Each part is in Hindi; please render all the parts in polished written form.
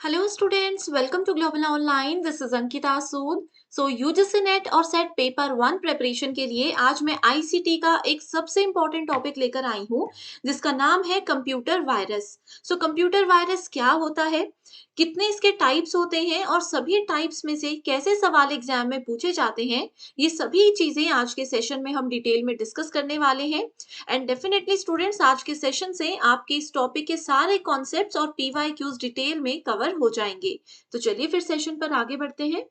Hello students, welcome to Global Online. This is Ankita Sood. So UGC NET और सेट पेपर 1 प्रेपरेशन के लिए आज मैं ICT का एक सबसे इम्पॉर्टेंट टॉपिक लेकर आई हूँ जिसका नाम है computer virus. So computer virus क्या होता है, कितने इसके टाइप्स होते हैं और सभी टाइप्स में से कैसे सवाल एग्जाम में पूछे जाते हैं, ये सभी चीजें आज के सेशन में हम डिटेल में डिस्कस करने वाले हैं। एंड डेफिनेटली स्टूडेंट्स, आज के सेशन से आपके इस टॉपिक के सारे कॉन्सेप्ट्स और PYQs डिटेल में कवर हो जाएंगे। तो चलिए फिर सेशन पर आगे बढ़ते हैं।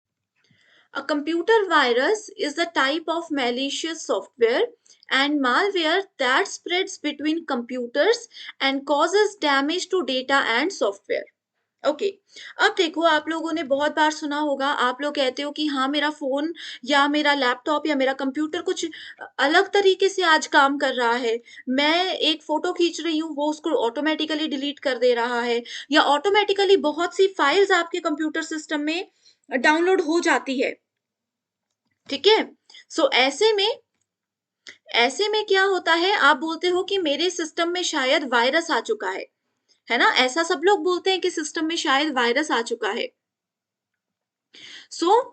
A computer virus is the type of malicious software and malware that spreads between computers and causes damage to data and software. Okay अब देखो, आप लोगों ने बहुत बार सुना होगा, आप लोग कहते हो कि हाँ मेरा फोन या मेरा लैपटॉप या मेरा कंप्यूटर कुछ अलग तरीके से आज काम कर रहा है। मैं एक फोटो खींच रही हूँ, वो उसको ऑटोमेटिकली डिलीट कर दे रहा है, या ऑटोमेटिकली बहुत सी फाइल्स आपके कंप्यूटर सिस्टम में डाउनलोड हो जाती है। ठीक है, सो ऐसे में क्या होता है, आप बोलते हो कि मेरे सिस्टम में शायद वायरस आ चुका है ना। ऐसा सब लोग बोलते हैं कि सिस्टम में शायद वायरस आ चुका है।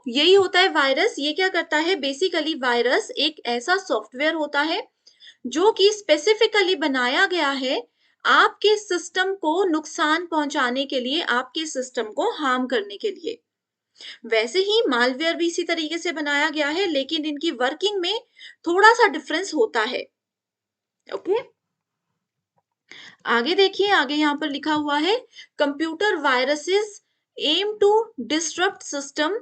यही होता है वायरस। ये क्या करता है, बेसिकली वायरस एक ऐसा सॉफ्टवेयर होता है जो कि स्पेसिफिकली बनाया गया है आपके सिस्टम को नुकसान पहुंचाने के लिए, आपके सिस्टम को हार्म करने के लिए। वैसे ही मालवेयर भी इसी तरीके से बनाया गया है, लेकिन इनकी वर्किंग में थोड़ा सा डिफरेंस होता है। ओके, आगे देखिए, आगे यहाँ पर लिखा हुआ है computer viruses aim to disrupt system,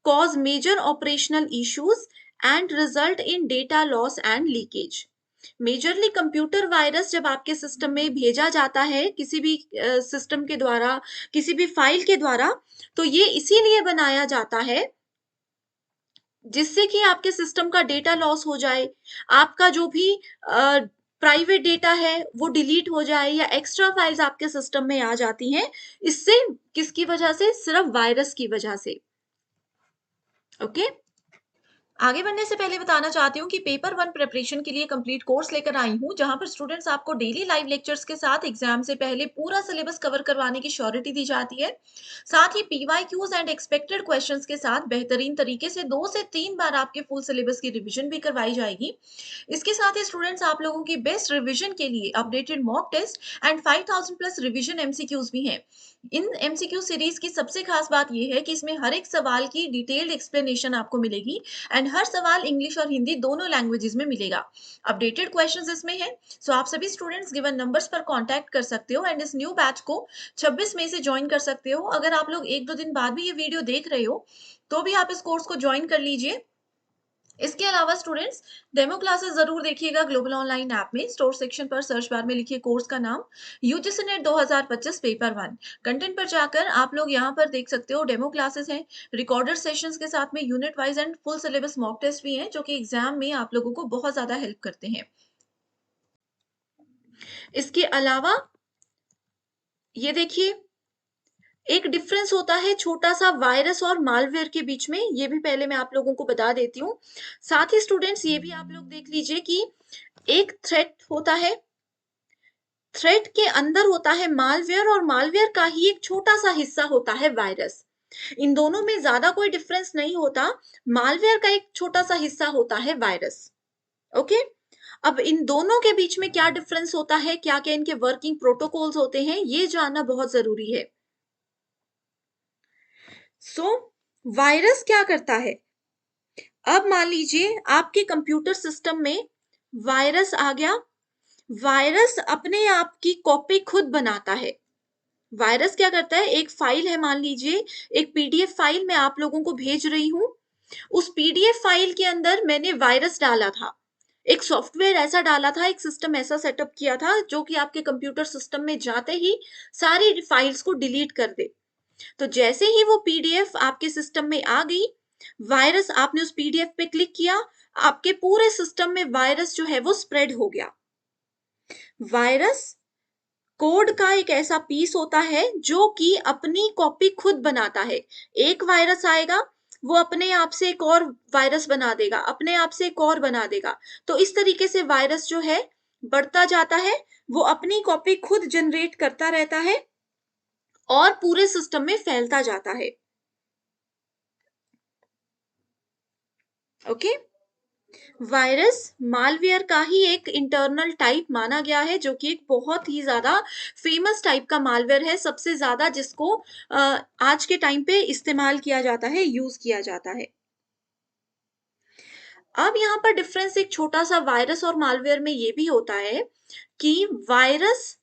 cause major operational issues and result in data loss and leakage. Majorly computer virus जब आपके सिस्टम में भेजा जाता है किसी भी सिस्टम के द्वारा, किसी भी फाइल के द्वारा, तो ये इसीलिए बनाया जाता है जिससे कि आपके सिस्टम का डेटा लॉस हो जाए, आपका जो भी प्राइवेट डेटा है वो डिलीट हो जाए, या एक्स्ट्रा फाइल्स आपके सिस्टम में आ जाती हैं। इससे किसकी वजह से? सिर्फ वायरस की वजह से। ओके, आगे बढ़ने से पहले बताना चाहती हूँ कि पेपर 1 प्रिपरेशन के लिए कंप्लीट कोर्स लेकर आई हूँ, जहां पर स्टूडेंट्स आपको डेली लाइव लेक्चर्स के साथ एग्जाम से पहले पूरा सिलेबस कवर करवाने की श्योरिटी दी जाती है। साथ ही PYQs एंड एक्सपेक्टेड क्वेश्चंस के साथ बेहतरीन तरीके से 2 से 3 बार आपके फुल सिलेबस की रिविजन भी करवाई जाएगी। इसके साथ ही स्टूडेंट्स, आप लोगों की बेस्ट रिविजन के लिए updated mock test and 5000 plus revision MCQs भी हैं। इन MCQ सीरीज की सबसे खास बात यह है कि इसमें हर एक सवाल की डिटेल्ड एक्सप्लेनेशन आपको मिलेगी एंड हर सवाल इंग्लिश और हिंदी दोनों लैंग्वेजेस में मिलेगा। अपडेटेड क्वेश्चंस इसमें है। सो आप सभी स्टूडेंट्स गिवन नंबर्स पर कांटेक्ट कर सकते हो एंड इस न्यू बैच को 26 मई से ज्वाइन कर सकते हो। अगर आप लोग 1-2 दिन बाद भी ये वीडियो देख रहे हो तो भी आप इस कोर्स को ज्वाइन कर लीजिए। इसके अलावा स्टूडेंट्स, डेमो क्लासेस जरूर देखिएगा ग्लोबल ऑनलाइन ऐप में। स्टोर सेक्शन पर सर्च बार में लिखिए कोर्स का नाम UGC NET 2025 पेपर 1। कंटेंट पर जाकर आप लोग यहाँ पर देख सकते हो डेमो क्लासेस हैं, रिकॉर्डेड सेशंस के साथ में unit wise and full syllabus mock test भी हैं, जो कि एग्जाम में आप लोगों को बहुत ज्यादा हेल्प करते हैं। इसके अलावा ये देखिए, एक डिफरेंस होता है छोटा सा वायरस और मालवेयर के बीच में, ये भी पहले मैं आप लोगों को बता देती हूँ। साथ ही स्टूडेंट्स, ये भी आप लोग देख लीजिए कि एक थ्रेट होता है, थ्रेट के अंदर होता है मालवेयर, और मालवेयर का ही एक छोटा सा हिस्सा होता है वायरस। इन दोनों में ज्यादा कोई डिफरेंस नहीं होता, मालवेयर का एक छोटा सा हिस्सा होता है वायरस। ओके, अब इन दोनों के बीच में क्या डिफरेंस होता है, क्या क्या इनके वर्किंग प्रोटोकॉल्स होते हैं, ये जानना बहुत जरूरी है। वायरस क्या करता है? अब मान लीजिए आपके कंप्यूटर सिस्टम में वायरस आ गया। वायरस अपने आप की कॉपी खुद बनाता है। वायरस क्या करता है, एक फाइल है, मान लीजिए एक PDF फाइल मैं आप लोगों को भेज रही हूं। उस PDF फाइल के अंदर मैंने वायरस डाला था, एक सॉफ्टवेयर ऐसा डाला था, एक सिस्टम ऐसा सेटअप किया था जो कि आपके कंप्यूटर सिस्टम में जाते ही सारी फाइल्स को डिलीट कर दे। तो जैसे ही वो PDF आपके सिस्टम में आ गई, वायरस, आपने उस PDF पे क्लिक किया, आपके पूरे सिस्टम में वायरस जो है वो स्प्रेड हो गया। वायरस कोड का एक ऐसा पीस होता है जो कि अपनी कॉपी खुद बनाता है। एक वायरस आएगा, वो अपने आप से एक और वायरस बना देगा, अपने आप से एक और बना देगा। तो इस तरीके से वायरस जो है बढ़ता जाता है, वो अपनी कॉपी खुद जनरेट करता रहता है और पूरे सिस्टम में फैलता जाता है। ओके, वायरस मालवेयर का ही एक इंटरनल टाइप माना गया है, जो कि एक बहुत ही ज्यादा फेमस टाइप का मालवेयर है, सबसे ज्यादा जिसको आज के टाइम पे इस्तेमाल किया जाता है, यूज किया जाता है। अब यहाँ पर डिफरेंस एक छोटा सा वायरस और मालवेयर में ये भी होता है कि वायरस,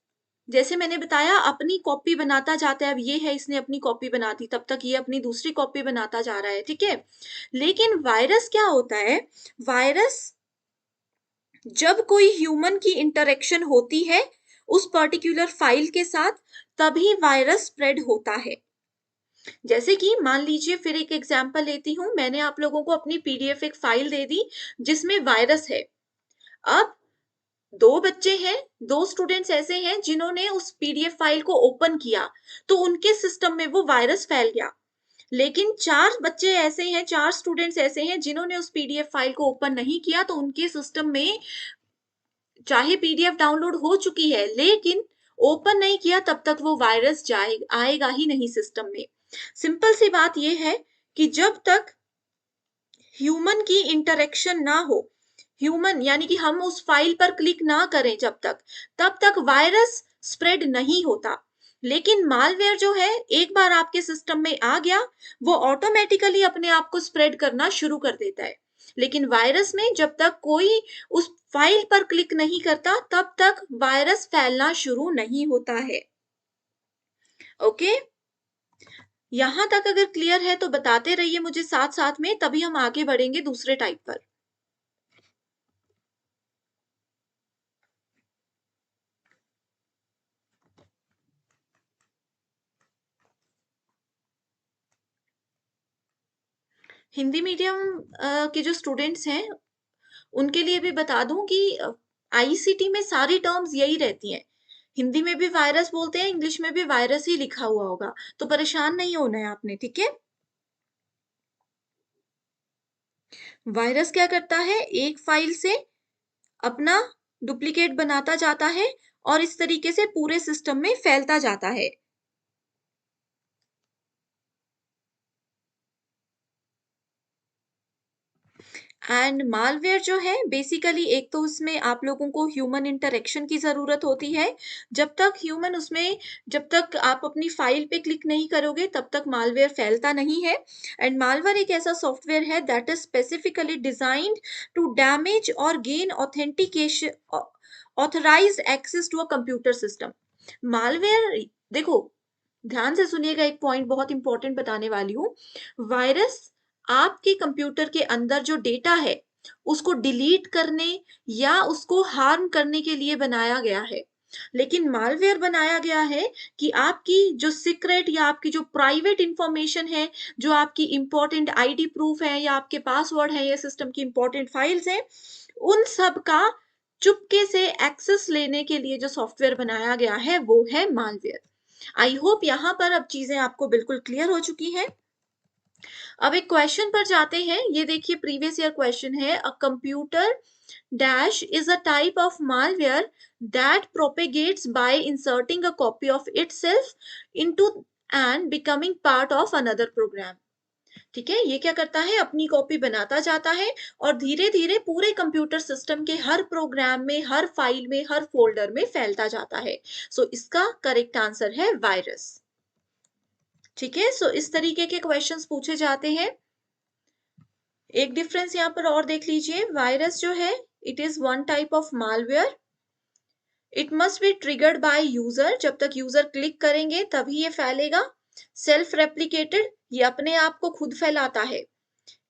जैसे मैंने बताया, अपनी कॉपी बनाता जाता है। अब ये है, इसने अपनी कॉपी बना दी, तब तक ये अपनी दूसरी कॉपी बनाता जा रहा है, ठीक है। लेकिन वायरस क्या होता है, वायरस जब कोई ह्यूमन की इंटरेक्शन होती है उस पर्टिकुलर फाइल के साथ, तभी वायरस स्प्रेड होता है। जैसे कि मान लीजिए, फिर एक एग्जांपल लेती हूं, मैंने आप लोगों को अपनी पीडीएफ एक फाइल दे दी जिसमें वायरस है। अब दो बच्चे हैं, दो स्टूडेंट्स ऐसे हैं जिन्होंने उस पीडीएफ फाइल को ओपन किया, तो उनके सिस्टम में वो वायरस फैल गया। लेकिन चार बच्चे ऐसे हैं, चार स्टूडेंट्स ऐसे हैं जिन्होंने उस पीडीएफ फाइल को ओपन नहीं किया, तो उनके सिस्टम में चाहे पीडीएफ डाउनलोड हो चुकी है, लेकिन ओपन नहीं किया, तब तक वो वायरस आएगा ही नहीं सिस्टम में। सिंपल सी बात यह है कि जब तक ह्यूमन की इंटरेक्शन ना हो, ह्यूमन यानी कि हम उस फाइल पर क्लिक ना करें जब तक, तब तक वायरस स्प्रेड नहीं होता। लेकिन मालवेयर जो है, एक बार आपके सिस्टम में आ गया, वो ऑटोमेटिकली अपने आप को स्प्रेड करना शुरू कर देता है। लेकिन वायरस में जब तक कोई उस फाइल पर क्लिक नहीं करता, तब तक वायरस फैलना शुरू नहीं होता है। ओके, यहां तक अगर क्लियर है तो बताते रहिए मुझे साथ साथ में, तभी हम आगे बढ़ेंगे दूसरे टाइप पर। हिंदी मीडियम के जो स्टूडेंट्स हैं, उनके लिए भी बता दूं कि आईसीटी में सारी टर्म्स यही रहती हैं। हिंदी में भी वायरस बोलते हैं, इंग्लिश में भी वायरस ही लिखा हुआ होगा, तो परेशान नहीं होना है आपने, ठीक है। वायरस क्या करता है, एक फाइल से अपना डुप्लीकेट बनाता जाता है और इस तरीके से पूरे सिस्टम में फैलता जाता है। एंड मालवेयर जो है, बेसिकली एक तो उसमें आप लोगों को ह्यूमन इंटरेक्शन की जरूरत होती है। जब तक ह्यूमन उसमें, जब तक आप अपनी फाइल पे क्लिक नहीं करोगे, तब तक मालवेयर फैलता नहीं है। एंड मालवेयर एक ऐसा सॉफ्टवेयर है that is specifically designed to damage और gain authentication authorised access to a computer system. Malware, देखो ध्यान से सुनिएगा, एक पॉइंट बहुत इंपॉर्टेंट बताने वाली हूँ। वायरस आपके कंप्यूटर के अंदर जो डेटा है उसको डिलीट करने या उसको हार्म करने के लिए बनाया गया है। लेकिन मालवेयर बनाया गया है कि आपकी जो सीक्रेट या आपकी जो प्राइवेट इंफॉर्मेशन है, जो आपकी इंपॉर्टेंट आईडी प्रूफ है या आपके पासवर्ड है या सिस्टम की इंपॉर्टेंट फाइल्स हैं, उन सब का चुपके से एक्सेस लेने के लिए जो सॉफ्टवेयर बनाया गया है वो है मालवेयर। आई होप यहाँ पर अब चीजें आपको बिल्कुल क्लियर हो चुकी हैं। अब एक क्वेश्चन पर जाते हैं। ये देखिए, प्रीवियस ईयर क्वेश्चन है, a computer dash is a type of malware that propagates by inserting a copy of itself into and becoming part of another program. ठीक है, ये क्या करता है, अपनी कॉपी बनाता जाता है और धीरे धीरे पूरे कंप्यूटर सिस्टम के हर प्रोग्राम में, हर फाइल में, हर फोल्डर में फैलता जाता है। सो इसका करेक्ट आंसर है वायरस। ठीक है, सो इस तरीके के क्वेश्चंस पूछे जाते हैं। एक डिफरेंस यहाँ पर और देख लीजिए, वायरस जो है, it is one type of malware. It must be triggered by user, जब तक यूजर क्लिक करेंगे तभी ये फैलेगा। सेल्फ रेप्लिकेटेड, ये अपने आप को खुद फैलाता है।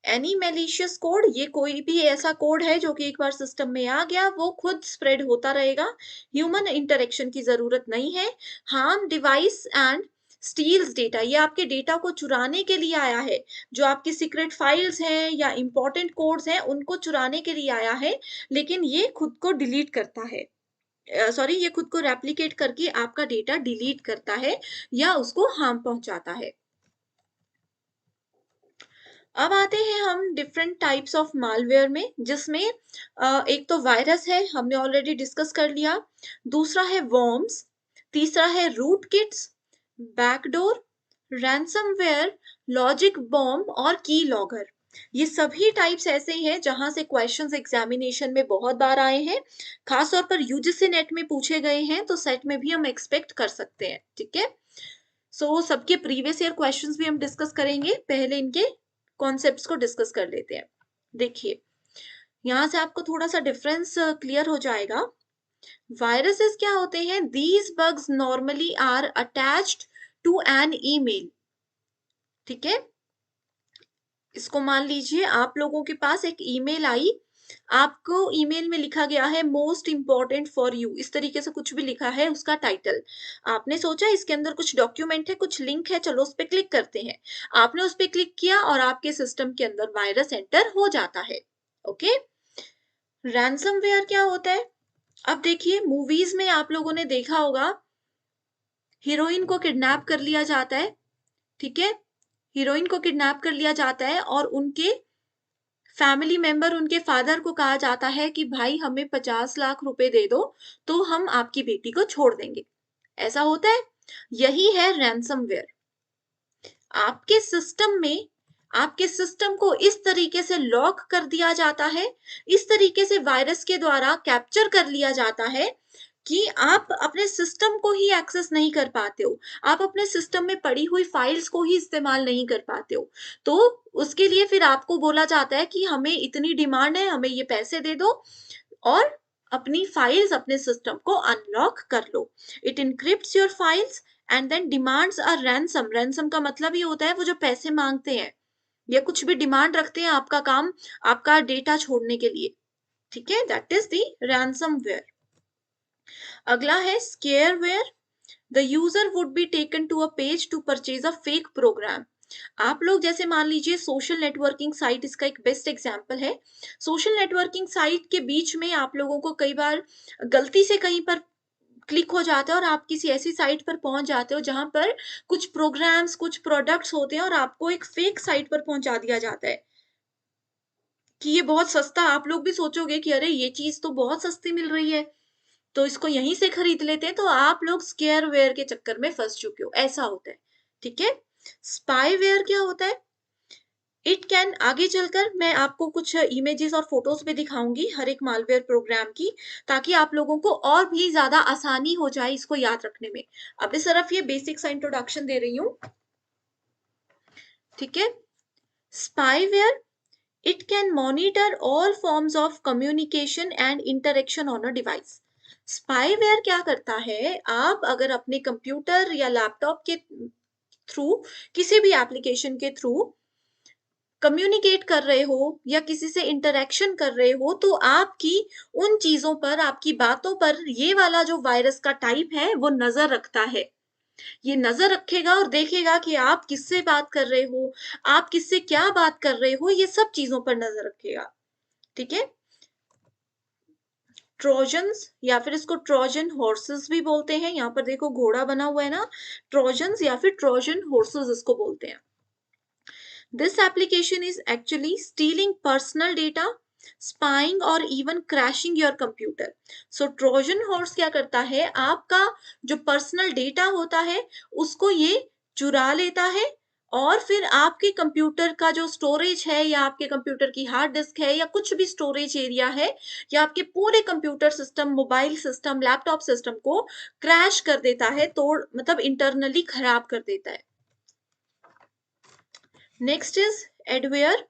एनी मैलिशियस कोड, ये कोई भी ऐसा कोड है जो कि एक बार सिस्टम में आ गया वो खुद स्प्रेड होता रहेगा, ह्यूमन इंटरेक्शन की जरूरत नहीं है। Harm device and steals data, ये आपके डेटा को चुराने के लिए आया है, जो आपकी सीक्रेट फाइल्स हैं या इंपॉर्टेंट कोड्स हैं उनको चुराने के लिए आया है, लेकिन ये खुद को डिलीट करता है, सॉरी, ये खुद को रेप्लिकेट करके आपका डेटा डिलीट करता है या उसको हार्म पहुंचाता है। अब आते हैं हम डिफरेंट टाइप्स ऑफ मालवेयर में, जिसमें एक तो वायरस है, हमने ऑलरेडी डिस्कस कर लिया। दूसरा है वॉर्म्स, तीसरा है root kits, backdoor, ransomware, logic bomb और की लॉगर, ये सभी टाइप्स ऐसे हैं जहां से क्वेश्चंस एग्जामिनेशन में बहुत बार आए हैं, खासतौर पर यूजीसी नेट में पूछे गए हैं, तो सेट में भी हम एक्सपेक्ट कर सकते हैं। ठीक है, सो सबके प्रीवियस ईयर क्वेश्चंस भी हम डिस्कस करेंगे, पहले इनके कॉन्सेप्ट्स को डिस्कस कर लेते हैं। देखिए, यहां से आपको थोड़ा सा डिफरेंस क्लियर हो जाएगा। वायरसेस क्या होते हैं? These bugs normally are attached to an email. ठीक है, इसको मान लीजिए आप लोगों के पास एक ईमेल आई, आपको ईमेल में लिखा गया है मोस्ट इंपॉर्टेंट फॉर यू, इस तरीके से कुछ भी लिखा है उसका टाइटल। आपने सोचा इसके अंदर कुछ डॉक्यूमेंट है, कुछ लिंक है, चलो उस पर क्लिक करते हैं। आपने उस पर क्लिक किया और आपके सिस्टम के अंदर वायरस एंटर हो जाता है। ओके, रैंसमवेयर क्या होता है? अब देखिए, मूवीज में आप लोगों ने देखा होगा, हीरोइन को किडनैप कर लिया जाता है। ठीक है, हीरोइन को किडनैप कर लिया जाता है और उनके फैमिली मेंबर, उनके फादर को कहा जाता है कि भाई हमें 50 लाख रुपए दे दो तो हम आपकी बेटी को छोड़ देंगे। ऐसा होता है, यही है रैंसमवेयर। आपके सिस्टम में, आपके सिस्टम को इस तरीके से लॉक कर दिया जाता है, इस तरीके से वायरस के द्वारा कैप्चर कर लिया जाता है कि आप अपने सिस्टम को ही एक्सेस नहीं कर पाते हो, आप अपने सिस्टम में पड़ी हुई फाइल्स को ही इस्तेमाल नहीं कर पाते हो। तो उसके लिए फिर आपको बोला जाता है कि हमें इतनी डिमांड है, हमें ये पैसे दे दो और अपनी फाइल्स, अपने सिस्टम को अनलॉक कर लो। It encrypts your files and then demands a ransom. Ransom का मतलब ये होता है वो जो पैसे मांगते हैं या कुछ भी डिमांड रखते हैं आपका काम, आपका डेटा छोड़ने के लिए। ठीक है, दैट इज द रैंसमवेयर। अगला है scareware. The user would be taken to a page to purchase a fake program. आप लोग जैसे मान लीजिए सोशल नेटवर्किंग साइट इसका एक बेस्ट एग्जांपल है। सोशल नेटवर्किंग साइट के बीच में आप लोगों को कई बार गलती से कहीं पर क्लिक हो जाता है और आप किसी ऐसी साइट पर पहुंच जाते हो जहां पर कुछ प्रोग्राम्स, कुछ प्रोडक्ट्स होते हैं और आपको एक फेक साइट पर पहुंचा दिया जाता है कि ये बहुत सस्ता। आप लोग भी सोचोगे कि अरे ये चीज तो बहुत सस्ती मिल रही है तो इसको यहीं से खरीद लेते हैं, तो आप लोग स्केयरवेयर के चक्कर में फंस चुके हो, ऐसा होता है। ठीक है, स्पाईवेयर क्या होता है? इट कैन, आगे चलकर मैं आपको कुछ इमेजेस और फोटोज भी दिखाऊंगी हर एक मालवेयर प्रोग्राम की, ताकि आप लोगों को और भी ज्यादा आसानी हो जाए इसको याद रखने में। अब इस तरफ ये बेसिक सा इंट्रोडक्शन दे रही हूँ। ठीक है, spyware, it can monitor all forms of communication and interaction on a device. Spyware क्या करता है, आप अगर अपने कंप्यूटर या लैपटॉप के थ्रू, किसी भी एप्लीकेशन के थ्रू कम्युनिकेट कर रहे हो या किसी से इंटरेक्शन कर रहे हो, तो आपकी उन चीजों पर, आपकी बातों पर ये वाला जो वायरस का टाइप है वो नजर रखता है। ये नजर रखेगा और देखेगा कि आप किससे बात कर रहे हो, आप किससे क्या बात कर रहे हो, ये सब चीजों पर नजर रखेगा। ठीक है, ट्रोजन्स या फिर इसको ट्रोजन हॉर्सेस भी बोलते हैं। यहाँ पर देखो घोड़ा बना हुआ है ना, ट्रोजन्स या फिर ट्रोजन हॉर्सेस इसको बोलते हैं। This application is actually stealing personal data, spying or even crashing your computer. So Trojan horse क्या करता है, आपका जो पर्सनल डेटा होता है उसको ये चुरा लेता है और फिर आपके कंप्यूटर का जो स्टोरेज है या आपके कंप्यूटर की हार्ड डिस्क है या कुछ भी स्टोरेज एरिया है या आपके पूरे computer system, mobile system, laptop system को क्रैश कर देता है, तोड़ मतलब इंटरनली खराब कर देता है। Next is adware,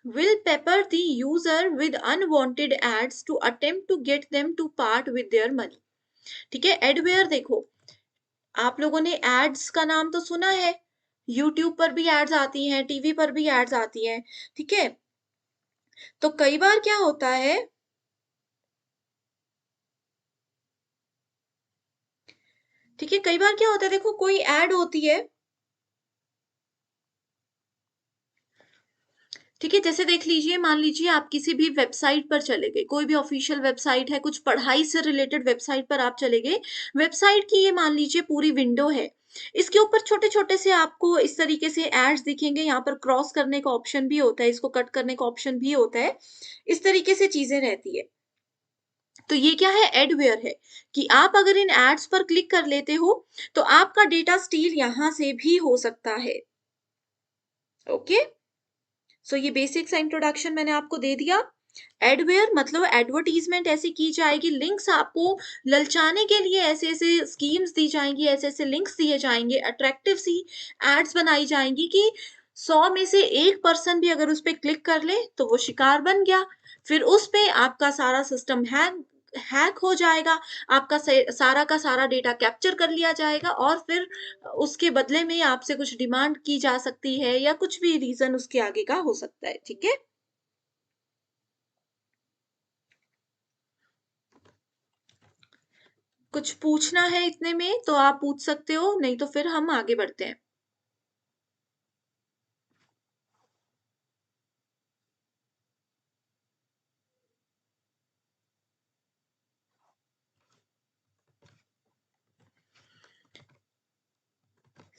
will pepper the user with unwanted ads to attempt to get them to part with their money. ठीक है, एडवेयर देखो, आप लोगों ने एड्स का नाम तो सुना है, यूट्यूब पर भी एड्स आती हैं, टीवी पर भी एड्स आती हैं। ठीक है, तो कई बार क्या होता है, ठीक है, कई बार क्या होता है, देखो कोई एड होती है, ठीक है, जैसे देख लीजिए, मान लीजिए आप किसी भी वेबसाइट पर चले गए, कोई भी ऑफिशियल वेबसाइट है, कुछ पढ़ाई से रिलेटेड वेबसाइट पर आप चले गए। वेबसाइट की ये मान लीजिए पूरी विंडो है, इसके ऊपर छोटे छोटे से आपको इस तरीके से एड्स दिखेंगे। यहाँ पर क्रॉस करने का ऑप्शन भी होता है, इसको कट करने का ऑप्शन भी होता है, इस तरीके से चीजें रहती है। तो ये क्या है, एडवेयर है कि आप अगर इन एड्स पर क्लिक कर लेते हो तो आपका डेटा स्टील यहां से भी हो सकता है। ओके, सो ये बेसिक सा इंट्रोडक्शन मैंने आपको दे दिया। एडवेयर मतलब एडवर्टीजमेंट ऐसी की जाएगी, लिंक्स आपको ललचाने के लिए ऐसे ऐसे स्कीम्स दी जाएंगी, ऐसे ऐसे लिंक्स दिए जाएंगे, अट्रैक्टिव सी एड्स बनाई जाएंगी कि 100 में से 1% भी अगर उस पर क्लिक कर ले तो वो शिकार बन गया। फिर उस पे आपका सारा सिस्टम हैक हो जाएगा, आपका सारा का सारा डेटा कैप्चर कर लिया जाएगा और फिर उसके बदले में आपसे कुछ डिमांड की जा सकती है या कुछ भी रीजन उसके आगे का हो सकता है। ठीक है, कुछ पूछना है इतने में तो आप पूछ सकते हो, नहीं तो फिर हम आगे बढ़ते हैं।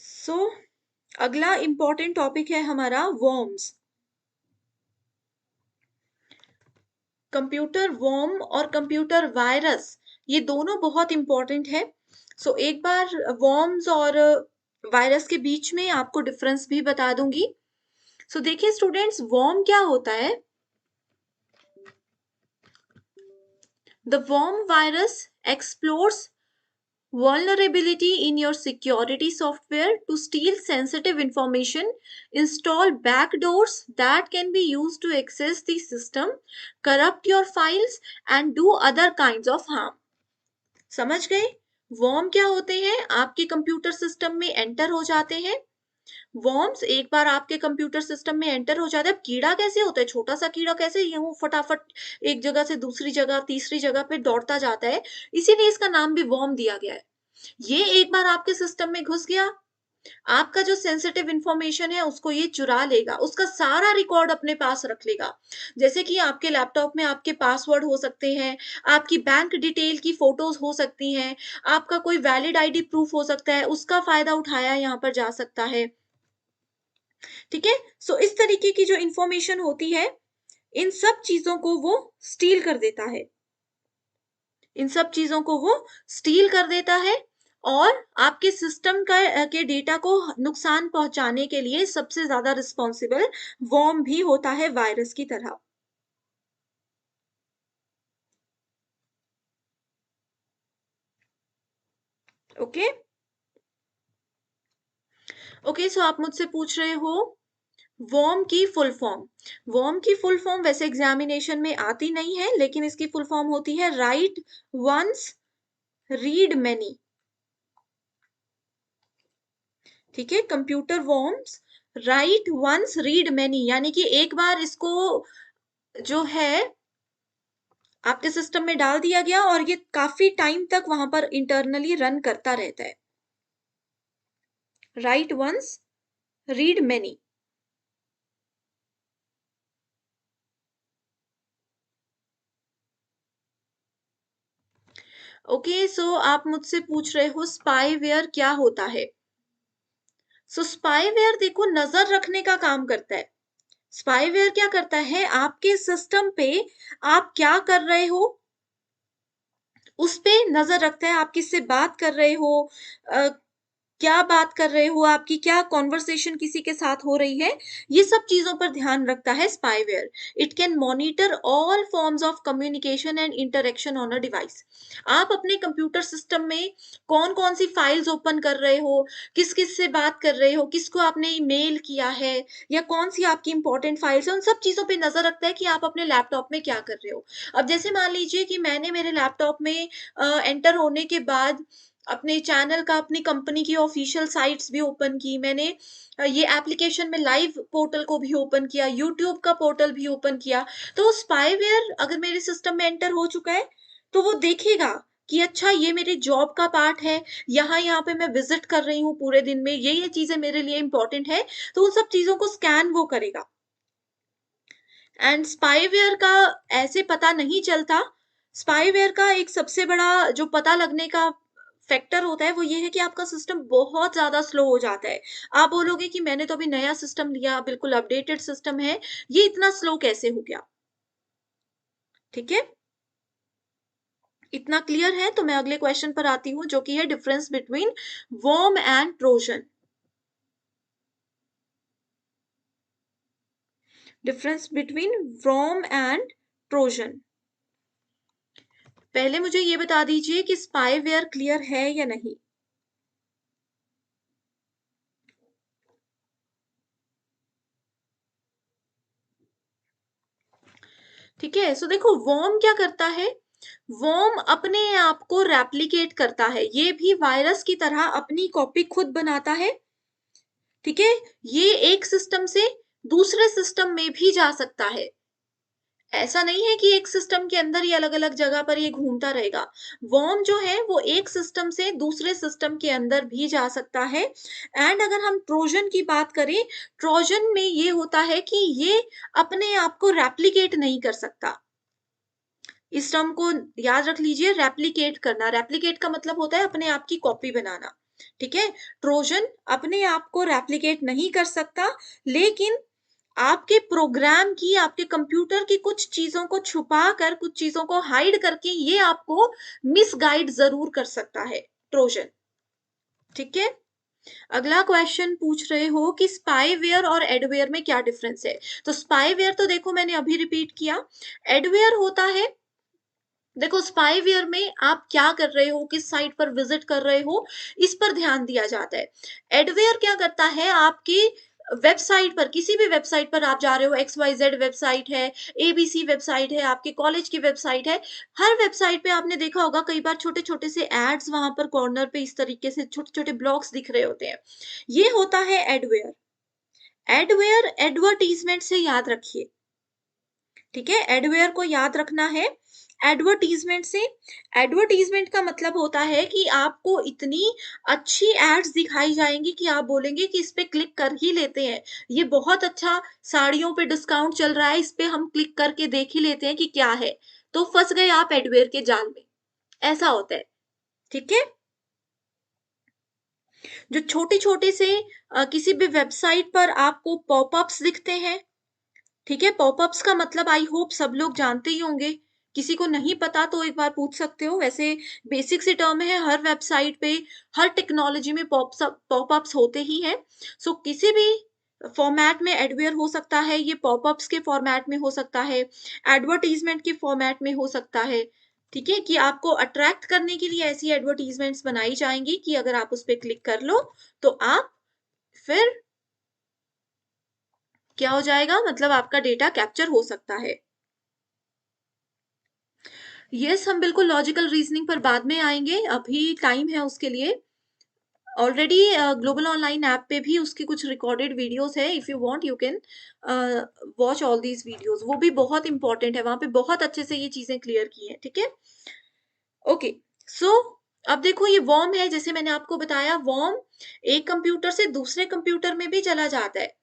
सो अगला इंपॉर्टेंट टॉपिक है हमारा वॉर्म्स। कंप्यूटर वॉर्म और कंप्यूटर वायरस ये दोनों बहुत इंपॉर्टेंट है। सो एक बार वॉर्म्स और वायरस के बीच में आपको डिफरेंस भी बता दूंगी। सो देखिए स्टूडेंट्स, वॉर्म क्या होता है? The worm virus explores vulnerability in your security software to steal sensitive information, install backdoors that can be used to access the system, corrupt your files and do other kinds of harm। समझ गए? वॉर्म क्या होते हैं? आपके कंप्यूटर सिस्टम में एंटर हो जाते हैं। वॉर्म्स एक बार आपके कंप्यूटर सिस्टम में एंटर हो जाता है। कीड़ा कैसे होता है? छोटा सा कीड़ा कैसे यूं फटाफट एक जगह से दूसरी जगह तीसरी जगह पे दौड़ता जाता है, इसीलिए इसका नाम भी वॉर्म दिया गया है। ये एक बार आपके सिस्टम में घुस गया, आपका जो सेंसिटिव इंफॉर्मेशन है उसको ये चुरा लेगा, उसका सारा रिकॉर्ड अपने पास रख लेगा। जैसे कि आपके लैपटॉप में आपके पासवर्ड हो सकते हैं, आपकी बैंक डिटेल की फोटोज हो सकती हैं, आपका कोई वैलिड आईडी प्रूफ हो सकता है, उसका फायदा उठाया यहाँ पर जा सकता है। ठीक है, सो इस तरीके की जो इंफॉर्मेशन होती है, इन सब चीजों को वो स्टील कर देता है, इन सब चीजों को वो स्टील कर देता है और आपके सिस्टम का के डेटा को नुकसान पहुंचाने के लिए सबसे ज्यादा रिस्पॉन्सिबल वॉर्म भी होता है, वायरस की तरह। ओके ओके, सो आप मुझसे पूछ रहे हो वॉर्म की फुल फॉर्म। वॉर्म की फुल फॉर्म वैसे एग्जामिनेशन में आती नहीं है, लेकिन इसकी फुल फॉर्म होती है राइट वंस रीड मैनी। ठीक है, computer worms write once read many, यानी कि एक बार इसको जो है आपके सिस्टम में डाल दिया गया और ये काफी टाइम तक वहां पर इंटरनली रन करता रहता है। Write once read many. Okay, so आप मुझसे पूछ रहे हो स्पाईवेयर क्या होता है। सो स्पाईवेयर देखो नजर रखने का काम करता है। स्पाईवेयर क्या करता है, आपके सिस्टम पे आप क्या कर रहे हो उस पे नजर रखता है, आप किससे बात कर रहे हो, क्या बात कर रहे हो, आपकी क्या कॉन्वर्सेशन किसी के साथ हो रही है, ये सब चीजों पर ध्यान रखता है spyware. It can monitor all forms of communication and interaction on a device. आप अपने कंप्यूटर सिस्टम में कौन कौन सी फाइल्स ओपन कर रहे हो, किस किस से बात कर रहे हो, किसको आपने ईमेल किया है या कौन सी आपकी इंपॉर्टेंट फाइल्स है, उन सब चीजों पे नजर रखता है कि आप अपने लैपटॉप में क्या कर रहे हो। अब जैसे मान लीजिए कि मैंने मेरे लैपटॉप में एंटर होने के बाद अपने चैनल का, अपनी कंपनी की ऑफिशियल साइट्स भी ओपन की मैंने, ये एप्लीकेशन में लाइव पोर्टल को भी ओपन किया, यूट्यूब का पोर्टल भी ओपन किया, तो स्पाईवेयर अगर मेरे सिस्टम में एंटर हो चुका है तो वो देखेगा कि अच्छा ये मेरे जॉब का पार्ट है, यहाँ यहाँ पे मैं विजिट कर रही हूँ पूरे दिन में, ये चीजें मेरे लिए इंपॉर्टेंट है, तो उन सब चीजों को स्कैन वो करेगा। एंड स्पाईवेयर का ऐसे पता नहीं चलता। स्पाईवेयर का एक सबसे बड़ा जो पता लगने का फैक्टर होता है वो ये है कि आपका सिस्टम बहुत ज्यादा स्लो हो जाता है। आप बोलोगे कि मैंने तो अभी नया सिस्टम लिया, बिल्कुल अपडेटेड सिस्टम है, ये इतना स्लो कैसे हो गया। ठीक है, इतना क्लियर है? तो मैं अगले क्वेश्चन पर आती हूँ, जो कि है difference between worm and Trojan. Difference between worm and Trojan. पहले मुझे ये बता दीजिए कि स्पाईवेयर क्लियर है या नहीं। ठीक है, सो देखो वर्म क्या करता है, वर्म अपने आप को रेप्लिकेट करता है, ये भी वायरस की तरह अपनी कॉपी खुद बनाता है। ठीक है, ये एक सिस्टम से दूसरे सिस्टम में भी जा सकता है। ऐसा नहीं है कि एक सिस्टम के अंदर ही अलग अलग जगह पर ये घूमता रहेगा। वर्म जो है वो एक सिस्टम से दूसरे सिस्टम के अंदर भी जा सकता है। एंड अगर हम ट्रोजन की बात करें, ट्रोजन में ये होता है कि ये अपने आप को रेप्लिकेट नहीं कर सकता। इस टर्म को याद रख लीजिए, रेप्लिकेट करना। रेप्लिकेट का मतलब होता है अपने आप की कॉपी बनाना। ठीक है, ट्रोजन अपने आप को रेप्लिकेट नहीं कर सकता, लेकिन आपके प्रोग्राम की, आपके कंप्यूटर की कुछ चीजों को छुपा कर, कुछ चीजों को हाइड करके ये आपको मिसगाइड जरूर कर सकता है ट्रोजन। ठीक है, अगला क्वेश्चन पूछ रहे हो कि स्पाईवेयर और एडवेयर में क्या डिफरेंस है। तो स्पाईवेयर तो देखो मैंने अभी रिपीट किया। एडवेयर होता है, देखो स्पाईवेयर में आप क्या कर रहे हो, किस साइट पर विजिट कर रहे हो, इस पर ध्यान दिया जाता है। एडवेयर क्या करता है, आपकी वेबसाइट पर, किसी भी वेबसाइट पर आप जा रहे हो, XYZ वेबसाइट है, ABC वेबसाइट है, आपके कॉलेज की वेबसाइट है, हर वेबसाइट पे आपने देखा होगा कई बार छोटे छोटे से एड्स वहां पर कॉर्नर पे इस तरीके से छोटे छोटे ब्लॉक्स दिख रहे होते हैं। ये होता है एडवेयर। एडवेयर एडवर्टीजमेंट से याद रखिए। ठीक है, एडवेयर को याद रखना है एडवर्टीजमेंट से। एडवर्टीजमेंट का मतलब होता है कि आपको इतनी अच्छी एड्स दिखाई जाएंगी कि आप बोलेंगे कि इस पे क्लिक कर ही लेते हैं, ये बहुत अच्छा, साड़ियों पे डिस्काउंट चल रहा है, इस पे हम क्लिक करके देख ही लेते हैं कि क्या है। तो फंस गए आप एडवेयर के जाल में, ऐसा होता है। ठीक है, जो छोटे छोटे से किसी भी वेबसाइट पर आपको पॉपअप्स दिखते हैं। ठीक है, पॉपअप्स का मतलब आई होप सब लोग जानते ही होंगे। किसी को नहीं पता तो एक बार पूछ सकते हो, वैसे बेसिक सी टर्म है, हर वेबसाइट पे, हर टेक्नोलॉजी में पॉपअप्स होते ही हैं। सो किसी भी फॉर्मेट में एडवेयर हो सकता है, ये पॉपअप्स के फॉर्मेट में हो सकता है, एडवर्टीजमेंट के फॉर्मेट में हो सकता है। ठीक है, कि आपको अट्रैक्ट करने के लिए ऐसी एडवर्टीजमेंट्स बनाई जाएंगी कि अगर आप उस पर क्लिक कर लो तो आप फिर क्या हो जाएगा, मतलब आपका डेटा कैप्चर हो सकता है। यस, हम बिल्कुल लॉजिकल रीजनिंग पर बाद में आएंगे, अभी टाइम है उसके लिए। ऑलरेडी ग्लोबल ऑनलाइन ऐप पे भी उसकी कुछ रिकॉर्डेड वीडियोस है, if you want you can watch all these videos, वो भी बहुत इंपॉर्टेंट है, वहां पे बहुत अच्छे से ये चीजें क्लियर की हैं। ठीक है, ओके, सो अब देखो ये वॉर्म है, जैसे मैंने आपको बताया, वॉर्म एक कंप्यूटर से दूसरे कंप्यूटर में भी चला जाता है।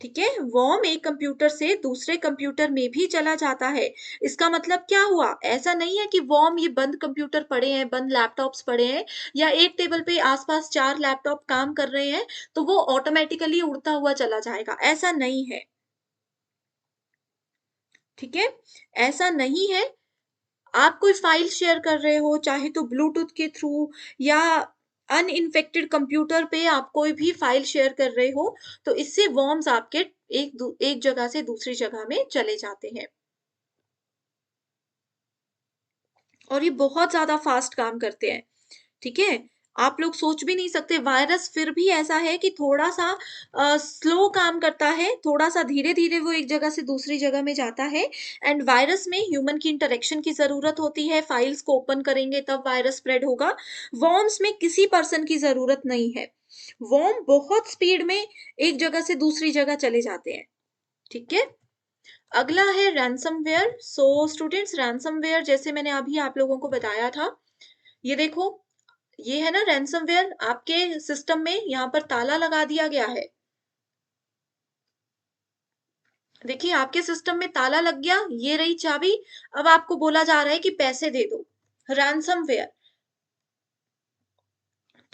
ठीक है, वर्म एक कंप्यूटर से दूसरे कंप्यूटर में भी चला जाता है। इसका मतलब क्या हुआ, ऐसा नहीं है कि वर्म ये बंद कंप्यूटर पड़े हैं, बंद लैपटॉप्स पड़े हैं, या एक टेबल पे आसपास 4 लैपटॉप काम कर रहे हैं तो वो ऑटोमेटिकली उड़ता हुआ चला जाएगा, ऐसा नहीं है। ठीक है, ऐसा नहीं है। आप कोई फाइल शेयर कर रहे हो, चाहे तो ब्लूटूथ के थ्रू या अनइन्फेक्टेड कंप्यूटर पे आप कोई भी फाइल शेयर कर रहे हो, तो इससे वर्म्स आपके एक जगह से दूसरी जगह में चले जाते हैं, और ये बहुत ज्यादा फास्ट काम करते हैं। ठीक है, आप लोग सोच भी नहीं सकते, वायरस फिर भी ऐसा है कि थोड़ा सा स्लो काम करता है, थोड़ा सा धीरे धीरे वो एक जगह से दूसरी जगह में जाता है। एंड वायरस में ह्यूमन की इंटरेक्शन की जरूरत होती है, फाइल्स को ओपन करेंगे तब वायरस स्प्रेड होगा। वॉर्म्स में किसी पर्सन की जरूरत नहीं है, वॉर्म बहुत स्पीड में एक जगह से दूसरी जगह चले जाते हैं। ठीक है, अगला है रैंसमवेयर। सो स्टूडेंट्स, रैंसमवेयर जैसे मैंने अभी आप लोगों को बताया था, ये देखो, ये है ना रैंसमवेयर, आपके सिस्टम में यहाँ पर ताला लगा दिया गया है। देखिए आपके सिस्टम में ताला लग गया, ये रही चाबी, अब आपको बोला जा रहा है कि पैसे दे दो। रैंसमवेयर,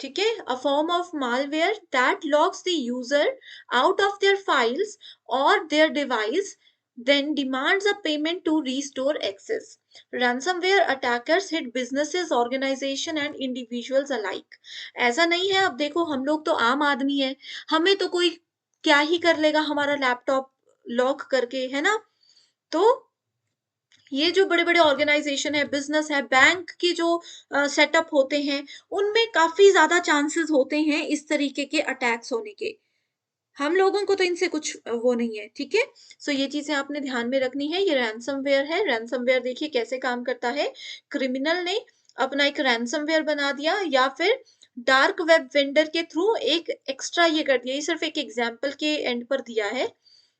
ठीक है, a form of malware that locks the user out of their files और their device then demands a payment to restore access. Ransomware attackers hit businesses, organization and individuals alike. ऐसा नहीं है, अब देखो हम लोग तो आम आदमी है, हमें तो कोई क्या ही कर लेगा हमारा लैपटॉप लॉक करके, है ना। तो ये जो बड़े बड़े ऑर्गेनाइजेशन है, बिजनेस है, बैंक की जो सेटअप होते हैं, उनमें काफी ज्यादा चांसेस होते हैं इस तरीके के अटैक्स होने के। हम लोगों को तो इनसे कुछ वो नहीं है, ठीक है। सो ये चीजें आपने ध्यान में रखनी है। ये रैंसमवेयर है। रैंसमवेयर देखिए कैसे काम करता है। क्रिमिनल ने अपना एक रैंसमवेयर बना दिया या फिर डार्क वेब वेंडर के थ्रू एक एक्स्ट्रा ये कर दिया। ये सिर्फ एक एग्जाम्पल के एंड पर दिया है,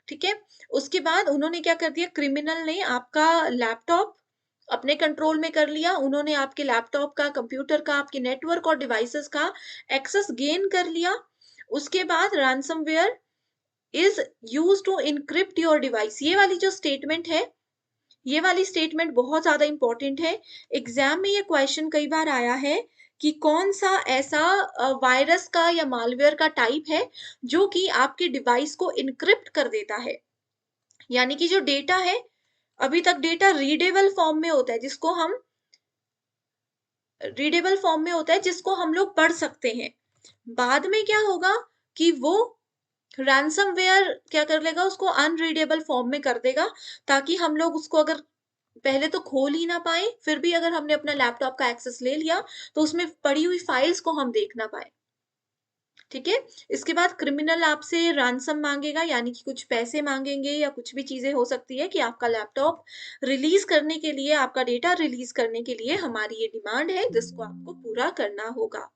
ठीक है। उसके बाद उन्होंने क्या कर दिया, क्रिमिनल ने आपका लैपटॉप अपने कंट्रोल में कर लिया। उन्होंने आपके लैपटॉप का, कंप्यूटर का, आपके नेटवर्क और डिवाइसेस का एक्सेस गेन कर लिया। उसके बाद ransomware is use to encrypt your device. ये वाली जो स्टेटमेंट है, ये वाली स्टेटमेंट बहुत ज्यादा इंपॉर्टेंट है। एग्जाम में ये क्वेश्चन कई बार आया है कि कौन सा ऐसा वायरस का या मालवेयर का टाइप है जो कि आपके डिवाइस को इनक्रिप्ट कर देता है। यानी कि जो डेटा है, अभी तक डेटा रीडेबल फॉर्म में होता है, जिसको हम लोग पढ़ सकते हैं। बाद में क्या होगा कि वो रैंसमवेयर क्या कर लेगा, उसको अनरीडेबल फॉर्म में कर देगा, ताकि हम लोग उसको अगर पहले तो खोल ही ना पाए, फिर भी अगर हमने अपना लैपटॉप का एक्सेस ले लिया तो उसमें पड़ी हुई फाइल्स को हम देख ना पाए, ठीक है। इसके बाद क्रिमिनल आपसे रैंसम मांगेगा, यानी कि कुछ पैसे मांगेंगे या कुछ भी चीजें हो सकती है कि आपका लैपटॉप रिलीज करने के लिए, आपका डेटा रिलीज करने के लिए हमारी ये डिमांड है जिसको आपको पूरा करना होगा।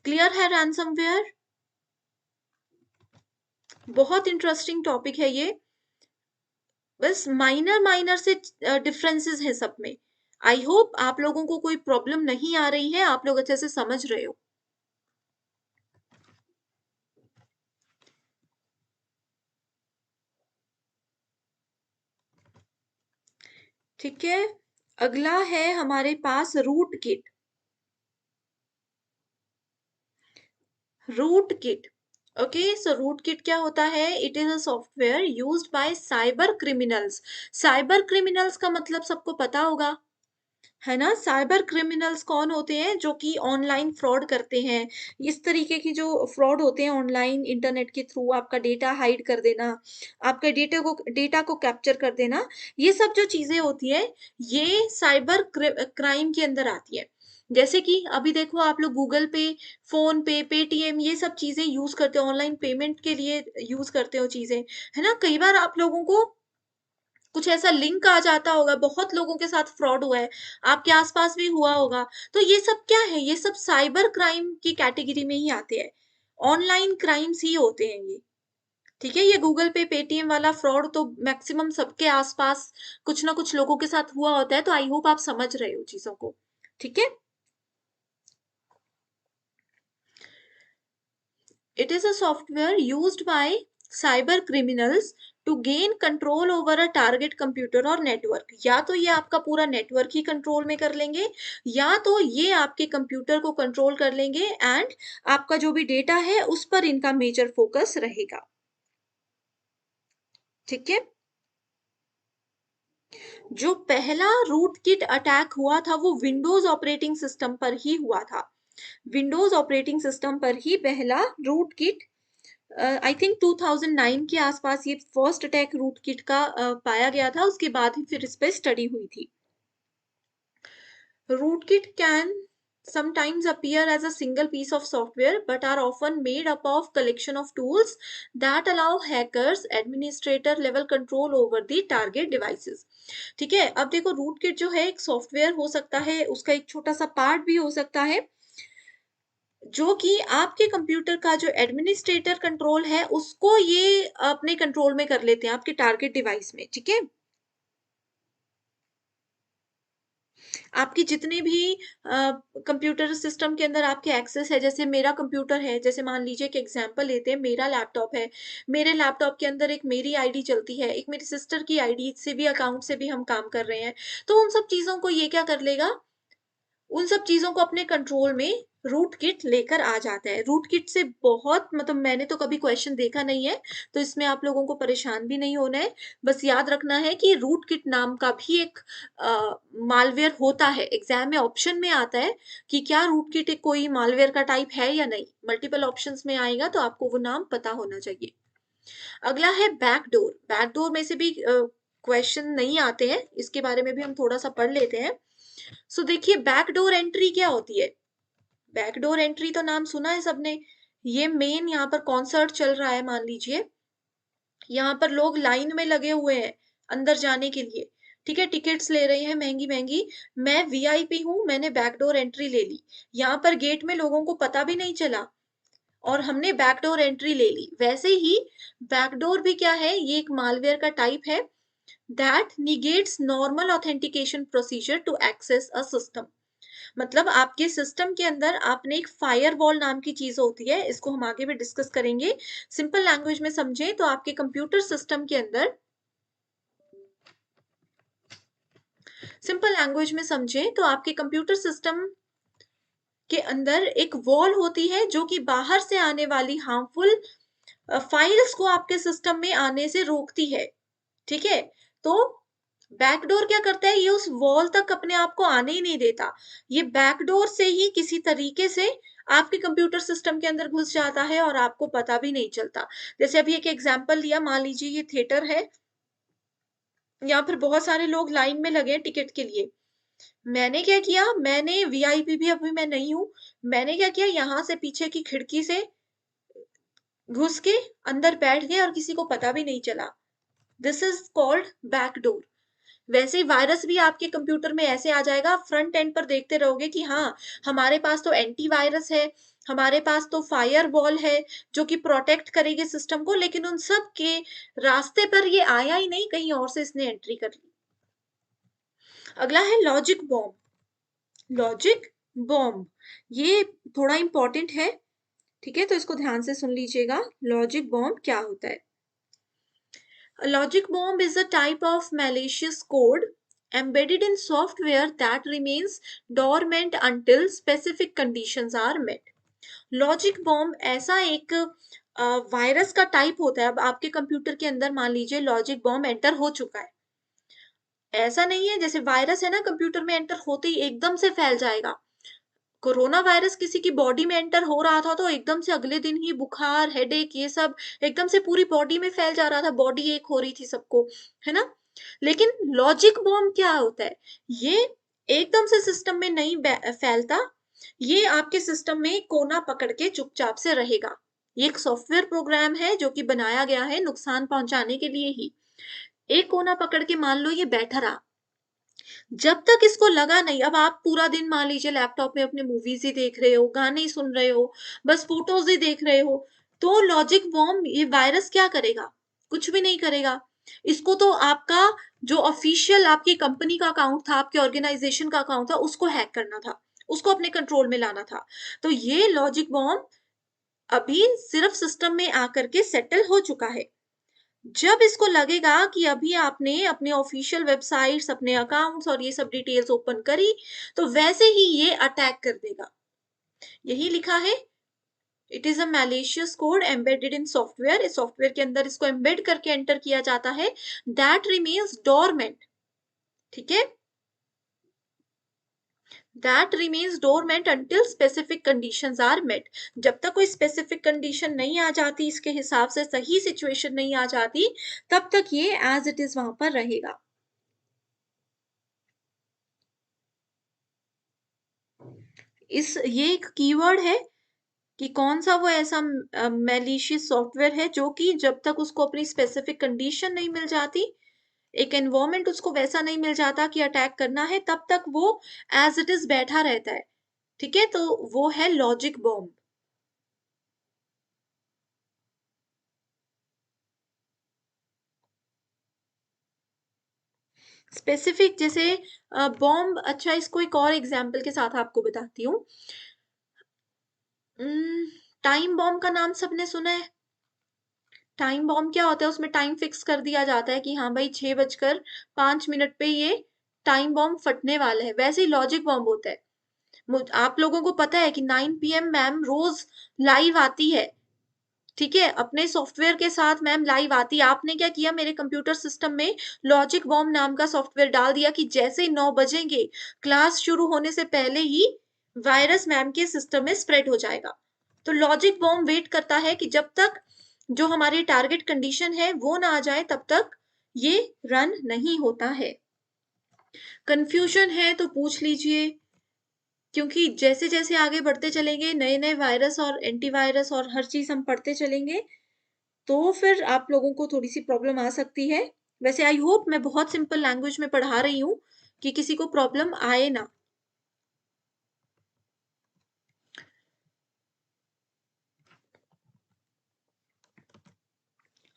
क्लियर है रैंसमवेयर? बहुत इंटरेस्टिंग टॉपिक है ये। बस माइनर माइनर से डिफरेंसेस है सब में। आई होप आप लोगों को कोई प्रॉब्लम नहीं आ रही है, आप लोग अच्छे से समझ रहे हो। ठीक है, अगला है हमारे पास rootkit. Rootkit, okay. So rootkit क्या होता है? It is a software used by cyber criminals. Cyber criminals का मतलब सबको पता होगा, है ना। साइबर क्रिमिनल्स कौन होते हैं? जो कि ऑनलाइन फ्रॉड करते हैं। इस तरीके की जो फ्रॉड होते हैं ऑनलाइन, इंटरनेट के थ्रू आपका डेटा हाइड कर देना, आपके डेटा को कैप्चर कर देना, ये सब जो चीजें होती है ये साइबर क्राइम के अंदर आती है। जैसे कि अभी देखो आप लोग गूगल पे, फोन पे, पेटीएम, ये सब चीजें यूज करते हो, ऑनलाइन पेमेंट के लिए यूज करते हो चीजें, है ना। कई बार आप लोगों को कुछ ऐसा लिंक आ जाता होगा, बहुत लोगों के साथ फ्रॉड हुआ है, आपके आसपास भी हुआ होगा। तो ये सब क्या है? ये सब साइबर क्राइम की कैटेगरी में ही आते हैं, ऑनलाइन क्राइम्स ही होते हैं ये, ठीक है। ये गूगल पे, पेटीएम वाला फ्रॉड तो मैक्सिमम सबके आसपास कुछ ना कुछ लोगों के साथ हुआ होता है। तो आई होप आप समझ रहे हो चीजों को, ठीक है। It is a software used by cyber criminals to gain control over a target computer और नेटवर्क। या तो ये आपका पूरा नेटवर्क ही कंट्रोल में कर लेंगे, या तो ये आपके कंप्यूटर को कंट्रोल कर लेंगे एंड आपका जो भी डेटा है उस पर इनका मेजर फोकस रहेगा, ठीक है। जो पहला रूट किट अटैक हुआ था वो विंडोज ऑपरेटिंग सिस्टम पर ही हुआ था। विंडोज ऑपरेटिंग सिस्टम पर ही पहला रूट किट, आई थिंक 2009 के आसपास ये फर्स्ट अटैक रूट किट का पाया गया था। उसके बाद ही फिर इस पे स्टडी हुई थी। Rootkit can sometimes appear as a single piece of software but are often made up of collection of tools that allow hackers administrator level control over the target devices। ठीक है, अब देखो रूटकिट जो है एक सॉफ्टवेयर हो सकता है, उसका एक छोटा सा पार्ट भी हो सकता है, जो कि आपके कंप्यूटर का जो एडमिनिस्ट्रेटर कंट्रोल है उसको ये अपने कंट्रोल में कर लेते हैं आपके टारगेट डिवाइस में, ठीक है। आपकी जितने भी कंप्यूटर सिस्टम के अंदर आपके एक्सेस है, जैसे मेरा कंप्यूटर है, जैसे मान लीजिए कि एग्जांपल लेते हैं, मेरा लैपटॉप है, मेरे लैपटॉप के अंदर एक मेरी आईडी चलती है, एक मेरी सिस्टर की आईडी से भी, अकाउंट से भी हम काम कर रहे हैं। तो उन सब चीजों को ये क्या कर लेगा, उन सब चीजों को अपने कंट्रोल में रूट किट लेकर आ जाता है। रूट किट से बहुत मतलब मैंने तो कभी क्वेश्चन देखा नहीं है, तो इसमें आप लोगों को परेशान भी नहीं होना है। बस याद रखना है कि रूट किट नाम का भी एक मालवेयर होता है। एग्जाम में ऑप्शन में आता है कि क्या रूट किट एक कोई मालवेयर का टाइप है या नहीं, मल्टीपल ऑप्शंस में आएगा, तो आपको वो नाम पता होना चाहिए। अगला है बैकडोर। बैकडोर में से भी क्वेश्चन नहीं आते हैं, इसके बारे में भी हम थोड़ा सा पढ़ लेते हैं। सो देखिए बैकडोर एंट्री क्या होती है। बैकडोर एंट्री तो नाम सुना है सबने। ये मेन यहाँ पर कॉन्सर्ट चल रहा है, मान लीजिए यहाँ पर लोग लाइन में लगे हुए हैं अंदर जाने के लिए, ठीक है, टिकट्स ले रहे हैं महंगी महंगी। मैं वीआईपी हूं, मैंने बैकडोर एंट्री ले ली, यहाँ पर गेट में लोगों को पता भी नहीं चला और हमने बैकडोर एंट्री ले ली। वैसे ही बैकडोर भी क्या है, ये एक मालवेयर का टाइप है that negates normal authentication procedure to access a system. मतलब आपके सिस्टम के अंदर आपने एक फायरवॉल नाम की चीज होती है, इसको हम आगे भी डिस्कस करेंगे। सिंपल लैंग्वेज में समझें तो आपके कंप्यूटर सिस्टम के अंदर, सिंपल लैंग्वेज में समझें तो आपके कंप्यूटर सिस्टम के अंदर एक वॉल होती है जो कि बाहर से आने वाली हार्मफुल फाइल्स को आपके सिस्टम में आने से रोकती है, ठीक है। तो बैकडोर क्या करता है, ये उस वॉल तक अपने आप को आने ही नहीं देता। ये बैकडोर से ही किसी तरीके से आपके कंप्यूटर सिस्टम के अंदर घुस जाता है और आपको पता भी नहीं चलता। जैसे अभी एक एग्जांपल लिया, मान लीजिए ये थिएटर है, यहाँ पर बहुत सारे लोग लाइन में लगे टिकट के लिए। मैंने क्या किया, मैंने वीआईपी भी अभी मैं नहीं हूं, मैंने क्या किया, यहाँ से पीछे की खिड़की से घुस के अंदर बैठ गए और किसी को पता भी नहीं चला। This is called backdoor. वैसे ही वायरस भी आपके कंप्यूटर में ऐसे आ जाएगा, फ्रंट एंड पर देखते रहोगे कि हाँ हमारे पास तो एंटीवायरस है, हमारे पास तो फायर वॉल है जो कि प्रोटेक्ट करेगी सिस्टम को, लेकिन उन सब के रास्ते पर ये आया ही नहीं, कहीं और से इसने एंट्री कर ली। अगला है लॉजिक बॉम्ब। लॉजिक बॉम्ब ये थोड़ा इंपॉर्टेंट है, ठीक है, तो इसको ध्यान से सुन लीजिएगा। लॉजिक बॉम्ब क्या होता है। A logic bomb is a type of malicious code embedded in software that remains dormant until specific conditions are met. Logic bomb ऐसा एक वायरस का टाइप होता है। अब आपके कंप्यूटर के अंदर मान लीजिए लॉजिक बॉम्ब एंटर हो चुका है, ऐसा नहीं है जैसे वायरस है ना, कंप्यूटर में एंटर होते ही एकदम से फैल जाएगा। कोरोना वायरस किसी की बॉडी में एंटर हो रहा था तो एकदम से अगले दिन ही बुखार, हेडेक, ये सब एकदम से पूरी बॉडी में फैल जा रहा था, बॉडी एक हो रही थी सबको, है ना। लेकिन लॉजिक बॉम्ब क्या होता है, ये एकदम से सिस्टम में नहीं फैलता, ये आपके सिस्टम में कोना पकड़ के चुपचाप से रहेगा। ये एक सॉफ्टवेयर प्रोग्राम है जो कि बनाया गया है नुकसान पहुंचाने के लिए ही। एक कोना पकड़ के मान लो ये बैठा रहा, जब तक इसको लगा नहीं, अब आप पूरा दिन मान लीजिए लैपटॉप में अपने मूवीज ही देख रहे हो, गाने ही सुन रहे हो, बस फोटोज ही देख रहे हो, तो लॉजिक बॉम्ब ये वायरस क्या करेगा, कुछ भी नहीं करेगा। इसको तो आपका जो ऑफिशियल आपकी कंपनी का अकाउंट था, आपके ऑर्गेनाइजेशन का अकाउंट था, उसको हैक करना था, उसको अपने कंट्रोल में लाना था। तो ये लॉजिक बॉम्ब अभी सिर्फ सिस्टम में आकर के सेटल हो चुका है। जब इसको लगेगा कि अभी आपने अपने ऑफिशियल वेबसाइट्स, अपने अकाउंट्स और ये सब डिटेल्स ओपन करी, तो वैसे ही ये अटैक कर देगा। यही लिखा है, it is a malicious code embedded in software. इस सॉफ्टवेयर के अंदर इसको एम्बेड करके एंटर किया जाता है, दैट रिमेन्स डोरमेंट, ठीक है, that remains dormant until specific conditions are met. जब तक कोई स्पेसिफिक कंडीशन नहीं आ जाती, इसके हिसाब से सही सिचुएशन नहीं आ जाती, तब तक ये एज इट इज वहां पर रहेगा। ये एक कीवर्ड है कि कौन सा वो ऐसा मैलिशियस सॉफ्टवेयर है जो कि जब तक उसको अपनी स्पेसिफिक कंडीशन नहीं मिल जाती, एक एनवायरमेंट उसको वैसा नहीं मिल जाता कि अटैक करना है, तब तक वो एज इट इज बैठा रहता है, ठीक है। तो वो है लॉजिक बॉम्ब। स्पेसिफिक जैसे बॉम्ब, अच्छा इसको एक और एग्जांपल के साथ आपको बताती हूँ। टाइम बॉम्ब का नाम सबने सुना है। टाइम बॉम्ब क्या होता है, उसमें टाइम फिक्स कर दिया जाता है कि हाँ भाई 6:05 पे ये टाइम बॉम्ब फटने वाला है। वैसे ही लॉजिक बॉम्ब होता है, आप लोगों को पता है कि 9 PM मैम रोज लाइव आती है, ठीक है, अपने सॉफ्टवेयर के साथ मैम लाइव आती है। आपने क्या किया, मेरे कंप्यूटर सिस्टम में लॉजिक बॉम्ब नाम का सॉफ्टवेयर डाल दिया कि जैसे ही 9 बजेंगे क्लास शुरू होने से पहले ही वायरस मैम के सिस्टम में स्प्रेड हो जाएगा। तो लॉजिक बॉम्ब वेट करता है कि जब तक जो हमारी टारगेट कंडीशन है वो ना आ जाए तब तक ये रन नहीं होता है। कंफ्यूजन है तो पूछ लीजिए, क्योंकि जैसे जैसे आगे बढ़ते चलेंगे नए नए वायरस और एंटीवायरस और हर चीज हम पढ़ते चलेंगे, तो फिर आप लोगों को थोड़ी सी प्रॉब्लम आ सकती है। वैसे आई होप मैं बहुत सिंपल लैंग्वेज में पढ़ा रही हूँ कि किसी को प्रॉब्लम आए ना।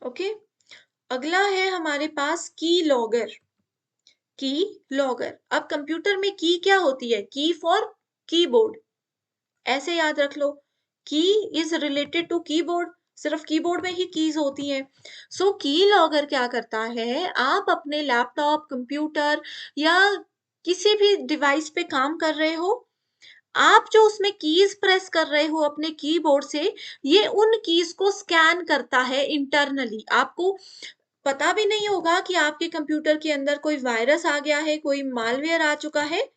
ओके, अगला है हमारे पास की लॉगर। की लॉगर, अब कंप्यूटर में की क्या होती है, की फॉर कीबोर्ड, ऐसे याद रख लो। की इज रिलेटेड टू कीबोर्ड, सिर्फ कीबोर्ड में ही कीज होती हैं। सो की लॉगर क्या करता है, आप अपने लैपटॉप कंप्यूटर या किसी भी डिवाइस पे काम कर रहे हो, आप जो उसमें कीज प्रेस कर रहे हो अपने कीबोर्ड से, ये उन कीज को स्कैन करता है इंटरनली। आपको पता भी नहीं होगा कि आपके कंप्यूटर के अंदर कोई वायरस आ गया है, कोई मालवेयर आ चुका है,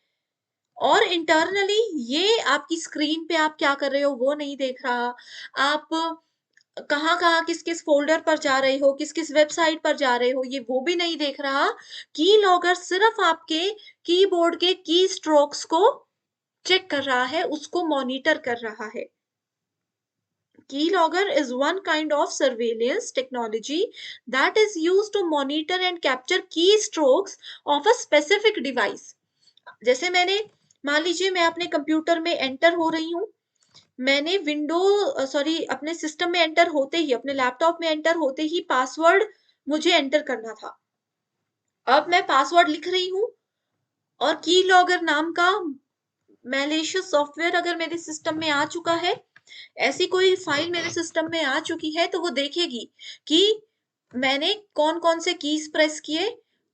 और इंटरनली ये आपकी स्क्रीन पे आप क्या कर रहे हो वो नहीं देख रहा। आप कहाँ कहाँ किस किस फोल्डर पर जा रहे हो, किस किस वेबसाइट पर जा रहे हो, ये वो भी नहीं देख रहा। की लॉगर सिर्फ आपके कीबोर्ड के की स्ट्रोक्स को चेक कर रहा है, उसको मॉनिटर कर रहा है। Keylogger is one kind of surveillance technology that is used to monitor and capture keystrokes of a specific device. जैसे मैंने, मान लीजिए मैं अपने कंप्यूटर में एंटर हो रही हूँ, मैंने अपने सिस्टम में एंटर होते ही, अपने लैपटॉप में एंटर होते ही पासवर्ड मुझे एंटर करना था। अब मैं पासवर्ड लिख रही हूँ और की लॉगर नाम का मैलिशियस सॉफ्टवेयर अगर मेरे सिस्टम में आ चुका है, ऐसी कोई फाइल मेरे सिस्टम में आ चुकी है, तो वो देखेगी कि मैंने कौन कौन से कीज प्रेस किए,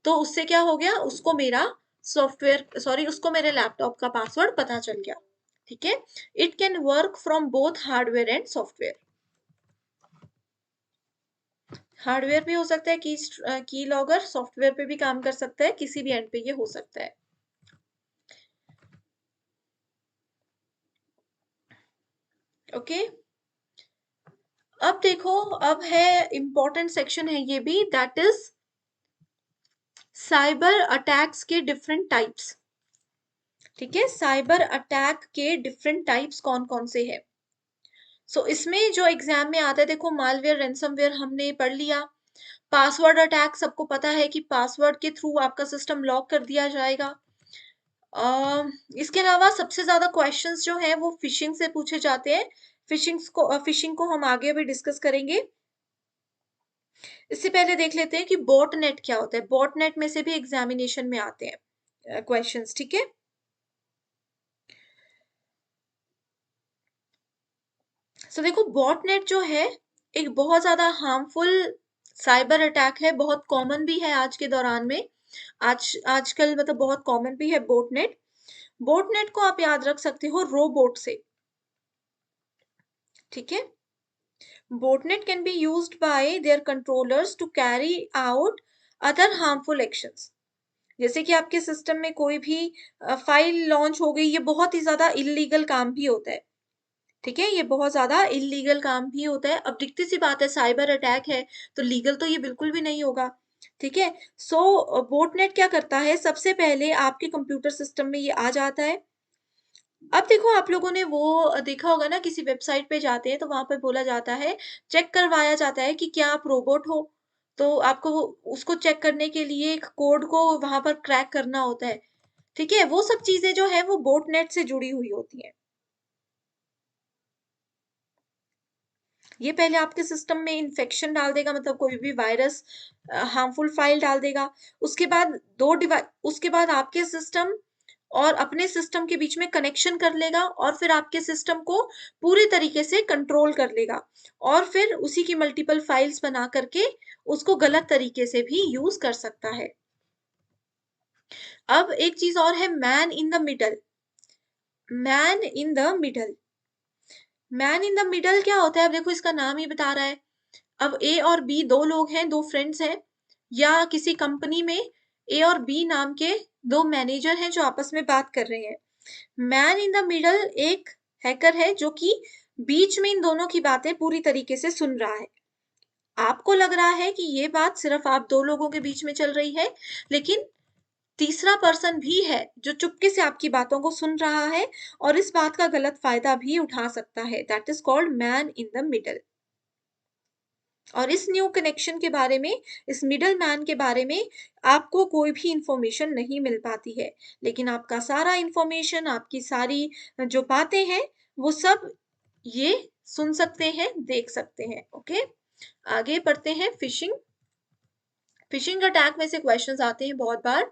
तो उससे क्या हो गया, उसको मेरा उसको मेरे लैपटॉप का पासवर्ड पता चल गया। ठीक है, it can work from both hardware and software. Hardware भी हो सकता है की लॉगर, सॉफ्टवेयर पे भी काम कर सकता है, किसी भी एंड पे ये हो सकता है। ओके, अब देखो, अब है इंपॉर्टेंट सेक्शन है ये भी, दैट इज साइबर अटैक्स के डिफरेंट टाइप्स। ठीक है, साइबर अटैक के डिफरेंट टाइप्स कौन कौन से हैं। इसमें जो एग्जाम में आता है, देखो मालवेयर रैंसमवेयर हमने पढ़ लिया। पासवर्ड अटैक सबको पता है कि पासवर्ड के थ्रू आपका सिस्टम लॉक कर दिया जाएगा। इसके अलावा सबसे ज्यादा क्वेश्चंस जो हैं वो फिशिंग से पूछे जाते हैं। फिशिंग को हम आगे भी डिस्कस करेंगे। इससे पहले देख लेते हैं कि बॉट नेट क्या होता है। बॉट नेट में से भी एग्जामिनेशन में आते हैं क्वेश्चंस, ठीक है। देखो बॉट नेट जो है एक बहुत ज्यादा हार्मफुल साइबर अटैक है, बहुत कॉमन भी है आज के दौरान में। आजकल मतलब बहुत कॉमन भी है बॉट नेट। बॉट नेट को आप याद रख सकते हो रोबोट से, ठीक है। Botnet can be used by their controllers to carry out other harmful actions. जैसे कि आपके सिस्टम में कोई भी फाइल लॉन्च हो गई, ये बहुत ही ज्यादा इलीगल काम भी होता है, ठीक है, ये बहुत ज्यादा इलीगल काम भी होता है। अब दिखती सी बात है, साइबर अटैक है तो लीगल तो ये बिल्कुल भी नहीं होगा, ठीक है। बोटनेट क्या करता है, सबसे पहले आपके कंप्यूटर सिस्टम में ये आ जाता है। अब देखो आप लोगों ने वो देखा होगा ना, किसी वेबसाइट पे जाते हैं तो वहां पे बोला जाता है, चेक करवाया जाता है कि क्या आप रोबोट हो, तो आपको उसको चेक करने के लिए एक कोड को वहां पर क्रैक करना होता है, ठीक है। वो सब चीजें जो है वो बोटनेट से जुड़ी हुई होती हैं। ये पहले आपके सिस्टम में इन्फेक्शन डाल देगा, मतलब कोई भी वायरस हार्मफुल फाइल डाल देगा। उसके बाद उसके बाद आपके सिस्टम और अपने सिस्टम के बीच में कनेक्शन कर लेगा, और फिर आपके सिस्टम को पूरी तरीके से कंट्रोल कर लेगा, और फिर उसी की मल्टीपल फाइल्स बना करके उसको गलत तरीके से भी यूज कर सकता है। अब एक चीज और है, man in the middle. Man in the middle. Man in the middle क्या होता है? अब देखो इसका नाम ही बता रहा है। अब ए और बी दो लोग हैं, दो फ्रेंड्स हैं, या किसी कंपनी में ए और बी नाम के दो मैनेजर हैं जो आपस में बात कर रहे हैं। मैन इन द मिडल एक हैकर है जो कि बीच में इन दोनों की बातें पूरी तरीके से सुन रहा है। आपको लग रहा है कि ये बात सिर्फ आप दो लोगों के बीच में चल रही है, लेकिन तीसरा पर्सन भी है जो चुपके से आपकी बातों को सुन रहा है और इस बात का गलत फायदा भी उठा सकता है। That is called man in the middle. और इस न्यू कनेक्शन के बारे में, इस मिडल मैन के बारे में आपको कोई भी इंफॉर्मेशन नहीं मिल पाती है, लेकिन आपका सारा इंफॉर्मेशन, आपकी सारी जो बातें हैं वो सब ये सुन सकते हैं, देख सकते हैं। ओके, आगे बढ़ते हैं। फिशिंग। फिशिंग अटैक में से क्वेश्चंस आते हैं बहुत बार।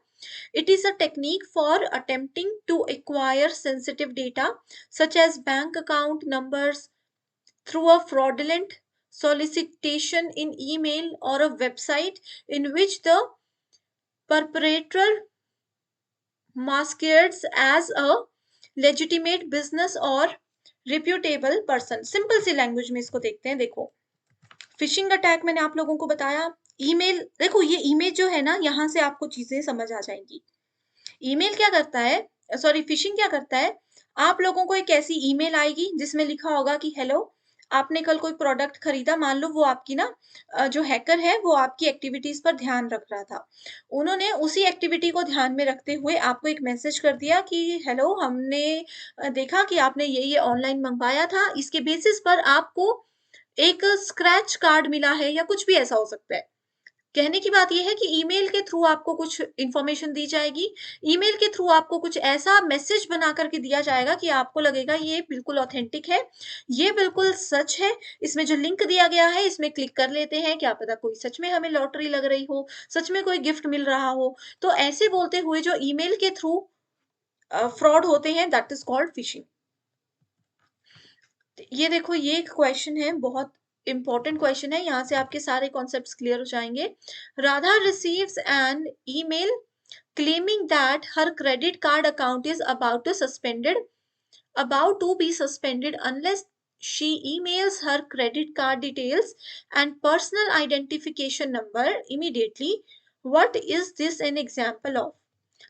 It is a technique for attempting to acquire sensitive data such as bank account numbers through a fraudulent solicitation in email or a website in which the perpetrator masquerades as a legitimate business or reputable person। Simple सी लैंग्वेज में इसको देखते हैं। देखो, फिशिंग अटैक मैंने आप लोगों को बताया। ईमेल, देखो ये इमेज जो है ना, यहां से आपको चीजें समझ आ जाएंगी। ईमेल क्या करता है, सॉरी फिशिंग क्या करता है, आप लोगों को एक ऐसी ईमेल आएगी जिसमें लिखा होगा कि हेलो, आपने कल कोई प्रोडक्ट खरीदा। मान लो वो आपकी ना जो हैकर है वो आपकी एक्टिविटीज पर ध्यान रख रहा था। उन्होंने उसी एक्टिविटी को ध्यान में रखते हुए आपको एक मैसेज कर दिया कि हेलो, हमने देखा कि आपने ये ऑनलाइन मंगवाया था, इसके बेसिस पर आपको एक स्क्रैच कार्ड मिला है, या कुछ भी ऐसा हो सकता है। कहने की बात यह है कि ईमेल के थ्रू आपको कुछ इंफॉर्मेशन दी जाएगी, ईमेल के थ्रू आपको कुछ ऐसा मैसेज बना करके दिया जाएगा कि आपको लगेगा ये बिल्कुल ऑथेंटिक है, ये बिल्कुल सच है, इसमें जो लिंक दिया गया है इसमें क्लिक कर लेते हैं, क्या पता कोई सच में हमें लॉटरी लग रही हो, सच में कोई गिफ्ट मिल रहा हो। तो ऐसे बोलते हुए जो ईमेल के थ्रू फ्रॉड होते हैं, दैट इज कॉल्ड फिशिंग। ये देखो, ये क्वेश्चन है, बहुत इंपॉर्टेंट क्वेश्चन है, यहाँ से आपके सारे कॉन्सेप्ट्स क्लियर हो जाएंगे। Radha receives N email claiming that her credit card account is about to be suspended unless she emails her credit card details and personal identification number immediately. What is this an example of?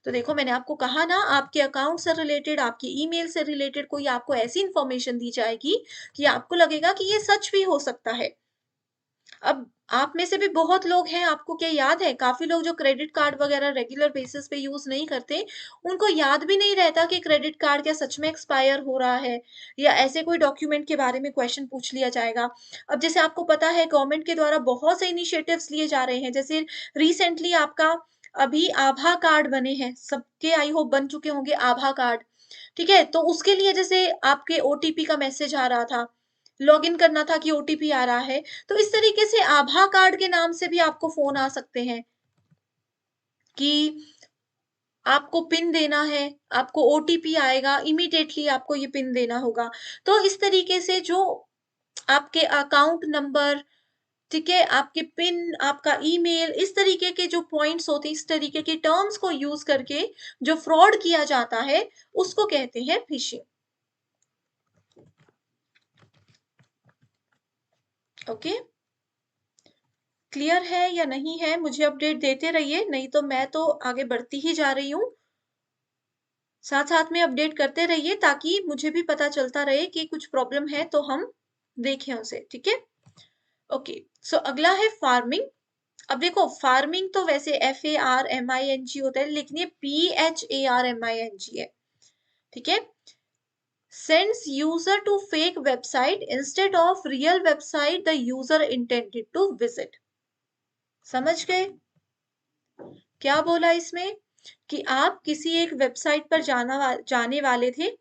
तो देखो, मैंने आपको कहा ना, आपके अकाउंट से रिलेटेड, आपकी ईमेल से रिलेटेड कोई आपको ऐसी इंफॉर्मेशन दी जाएगी कि आपको लगेगा कि ये सच भी हो सकता है। अब आप में से भी बहुत लोग हैं, आपको क्या याद है, काफी लोग जो क्रेडिट कार्ड वगैरह रेगुलर बेसिस पे यूज नहीं करते, उनको याद भी नहीं रहता कि क्रेडिट कार्ड क्या सच में एक्सपायर हो रहा है, या ऐसे कोई डॉक्यूमेंट के बारे में क्वेश्चन पूछ लिया जाएगा। अब जैसे आपको पता है, गवर्नमेंट के द्वारा बहुत से इनिशिएटिव्स लिए जा रहे हैं, जैसे रिसेंटली आपका अभी आभा कार्ड बने हैं, सबके आई होप बन चुके होंगे आभा कार्ड। ठीक है, तो उसके लिए जैसे आपके ओटीपी का मैसेज आ रहा था, लॉगिन करना था कि ओटीपी आ रहा है, तो इस तरीके से आभा कार्ड के नाम से भी आपको फोन आ सकते हैं कि आपको पिन देना है, आपको ओटीपी आएगा, इमीडिएटली आपको ये पिन देना होगा। तो इस तरीके से जो आपके अकाउंट नंबर, ठीक है, आपके पिन, आपका ईमेल, इस तरीके के जो पॉइंट्स होते हैं, इस तरीके के टर्म्स को यूज करके जो फ्रॉड किया जाता है उसको कहते हैं फिशिंग। ओके, क्लियर है या नहीं है? मुझे अपडेट देते रहिए, नहीं तो मैं तो आगे बढ़ती ही जा रही हूँ। साथ साथ में अपडेट करते रहिए ताकि मुझे भी पता चलता रहे कि कुछ प्रॉब्लम है तो हम देखें उसे। ठीक है, ओके। सो अगला है फार्मिंग। अब देखो, फार्मिंग तो वैसे FARMING होता है, लेकिन ये PHARMING है। ठीक है, sends user to fake website instead of real website the user intended to visit। समझ गए क्या बोला इसमें? कि आप किसी एक वेबसाइट पर जाने वाले थे,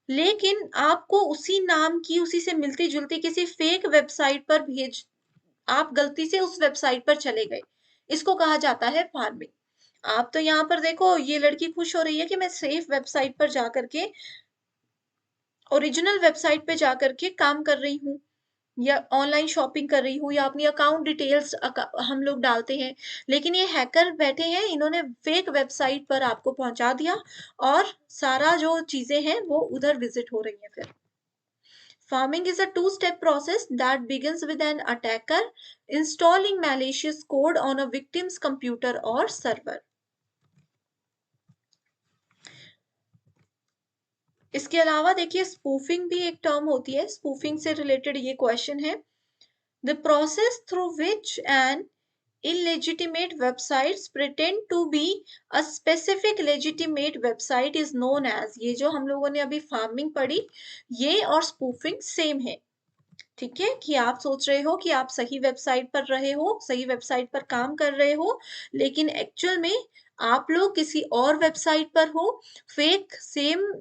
लेकिन आपको उसी नाम की, उसी से मिलती जुलती किसी फेक वेबसाइट पर आप गलती से उस वेबसाइट पर चले गए, इसको कहा जाता है फार्मिंग। आप तो यहाँ पर देखो, ये लड़की खुश हो रही है कि मैं सेफ वेबसाइट पर जाकर के, ओरिजिनल वेबसाइट पे जाकर के काम कर रही हूँ, या ऑनलाइन शॉपिंग कर रही हूँ या अपनी अकाउंट डिटेल्स हम लोग डालते हैं, लेकिन ये हैकर बैठे हैं, इन्होंने फेक वेबसाइट पर आपको पहुंचा दिया और सारा जो चीजें हैं वो उधर विजिट हो रही हैं फिर। Farming is a two-step process that begins with an attacker installing malicious code on a victim's computer or server. इसके अलावा देखिए स्पूफिंग भी एक टर्म होती है, स्पूफिंग से रिलेटेड ये क्वेश्चन है। The process through which an illegitimate websites pretend to be a specific legitimate website is known as, ये जो हम लोगों ने अभी फार्मिंग पढ़ी, ये और स्पूफिंग सेम है। ठीक है, कि आप सोच रहे हो कि आप सही वेबसाइट पर रहे हो, सही वेबसाइट पर काम कर रहे हो, लेकिन एक्चुअल में आप लोग किसी और वेबसाइट पर हो, फेक सेम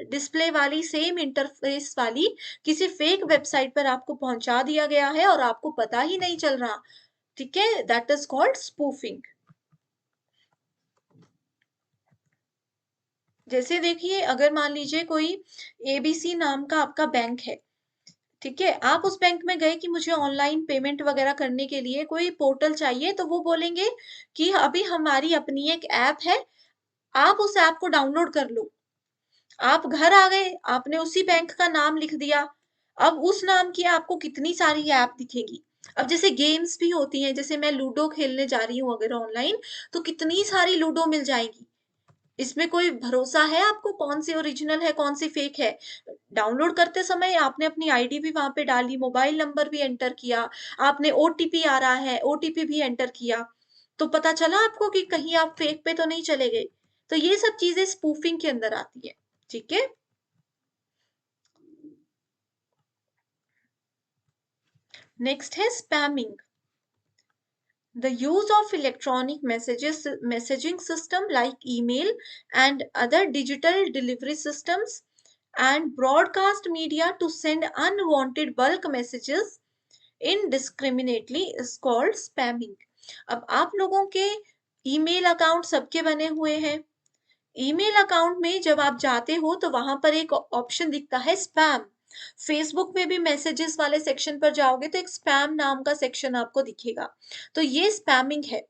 डिस्प्ले वाली, सेम इंटरफेस वाली किसी फेक वेबसाइट पर आपको पहुंचा दिया गया है और आपको पता ही नहीं चल रहा। ठीक है, दैट इज कॉल्ड स्पूफिंग। जैसे देखिए, अगर मान लीजिए कोई एबीसी नाम का आपका बैंक है, ठीक है, आप उस बैंक में गए कि मुझे ऑनलाइन पेमेंट वगैरह करने के लिए कोई पोर्टल चाहिए, तो वो बोलेंगे कि अभी हमारी अपनी एक ऐप है, आप उस ऐप को डाउनलोड कर लो। आप घर आ गए, आपने उसी बैंक का नाम लिख दिया, अब उस नाम की आपको कितनी सारी ऐप दिखेगी। अब जैसे गेम्स भी होती हैं, जैसे मैं लूडो खेलने जा रही हूँ अगर ऑनलाइन, तो कितनी सारी लूडो मिल जाएगी। इसमें कोई भरोसा है आपको कौन सी ओरिजिनल है कौन सी फेक है? डाउनलोड करते समय आपने अपनी आईडी भी वहां पे डाली, मोबाइल नंबर भी एंटर किया, आपने ओटीपी आ रहा है ओटीपी भी एंटर किया, तो पता चला आपको कि कहीं आप फेक पे तो नहीं चले गए। तो ये सब चीजें स्पूफिंग के अंदर आती है। ठीक है, नेक्स्ट है spamming. The use of electronic messaging system like email and other digital delivery systems and broadcast media to send unwanted bulk messages indiscriminately is called spamming। अब आप लोगों के ईमेल अकाउंट सबके बने हुए हैं, ईमेल अकाउंट में जब आप जाते हो तो वहां पर एक ऑप्शन दिखता है स्पैम। फेसबुक में भी मैसेजेस वाले सेक्शन पर जाओगे तो एक स्पैम नाम का सेक्शन आपको दिखेगा, तो ये स्पैमिंग है।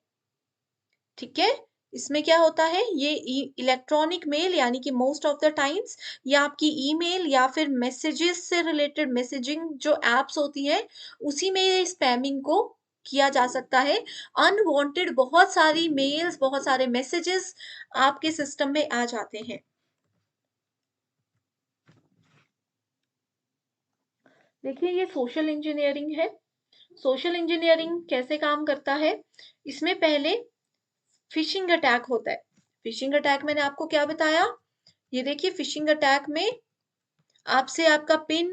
ठीक है, इसमें क्या होता है, ये इलेक्ट्रॉनिक मेल यानी कि मोस्ट ऑफ द टाइम्स या आपकी ईमेल या फिर मैसेजेस से रिलेटेड मैसेजिंग जो एप्स होती है उसी में ये स्पैमिंग को किया जा सकता है। अनवांटेड बहुत सारी मेल्स, बहुत सारे मैसेजेस आपके सिस्टम में आ जाते हैं। देखिए, ये सोशल इंजीनियरिंग है। सोशल इंजीनियरिंग कैसे काम करता है, इसमें पहले फिशिंग अटैक होता है। फिशिंग अटैक मैंने आपको क्या बताया, ये देखिए फिशिंग अटैक में आपसे आपका पिन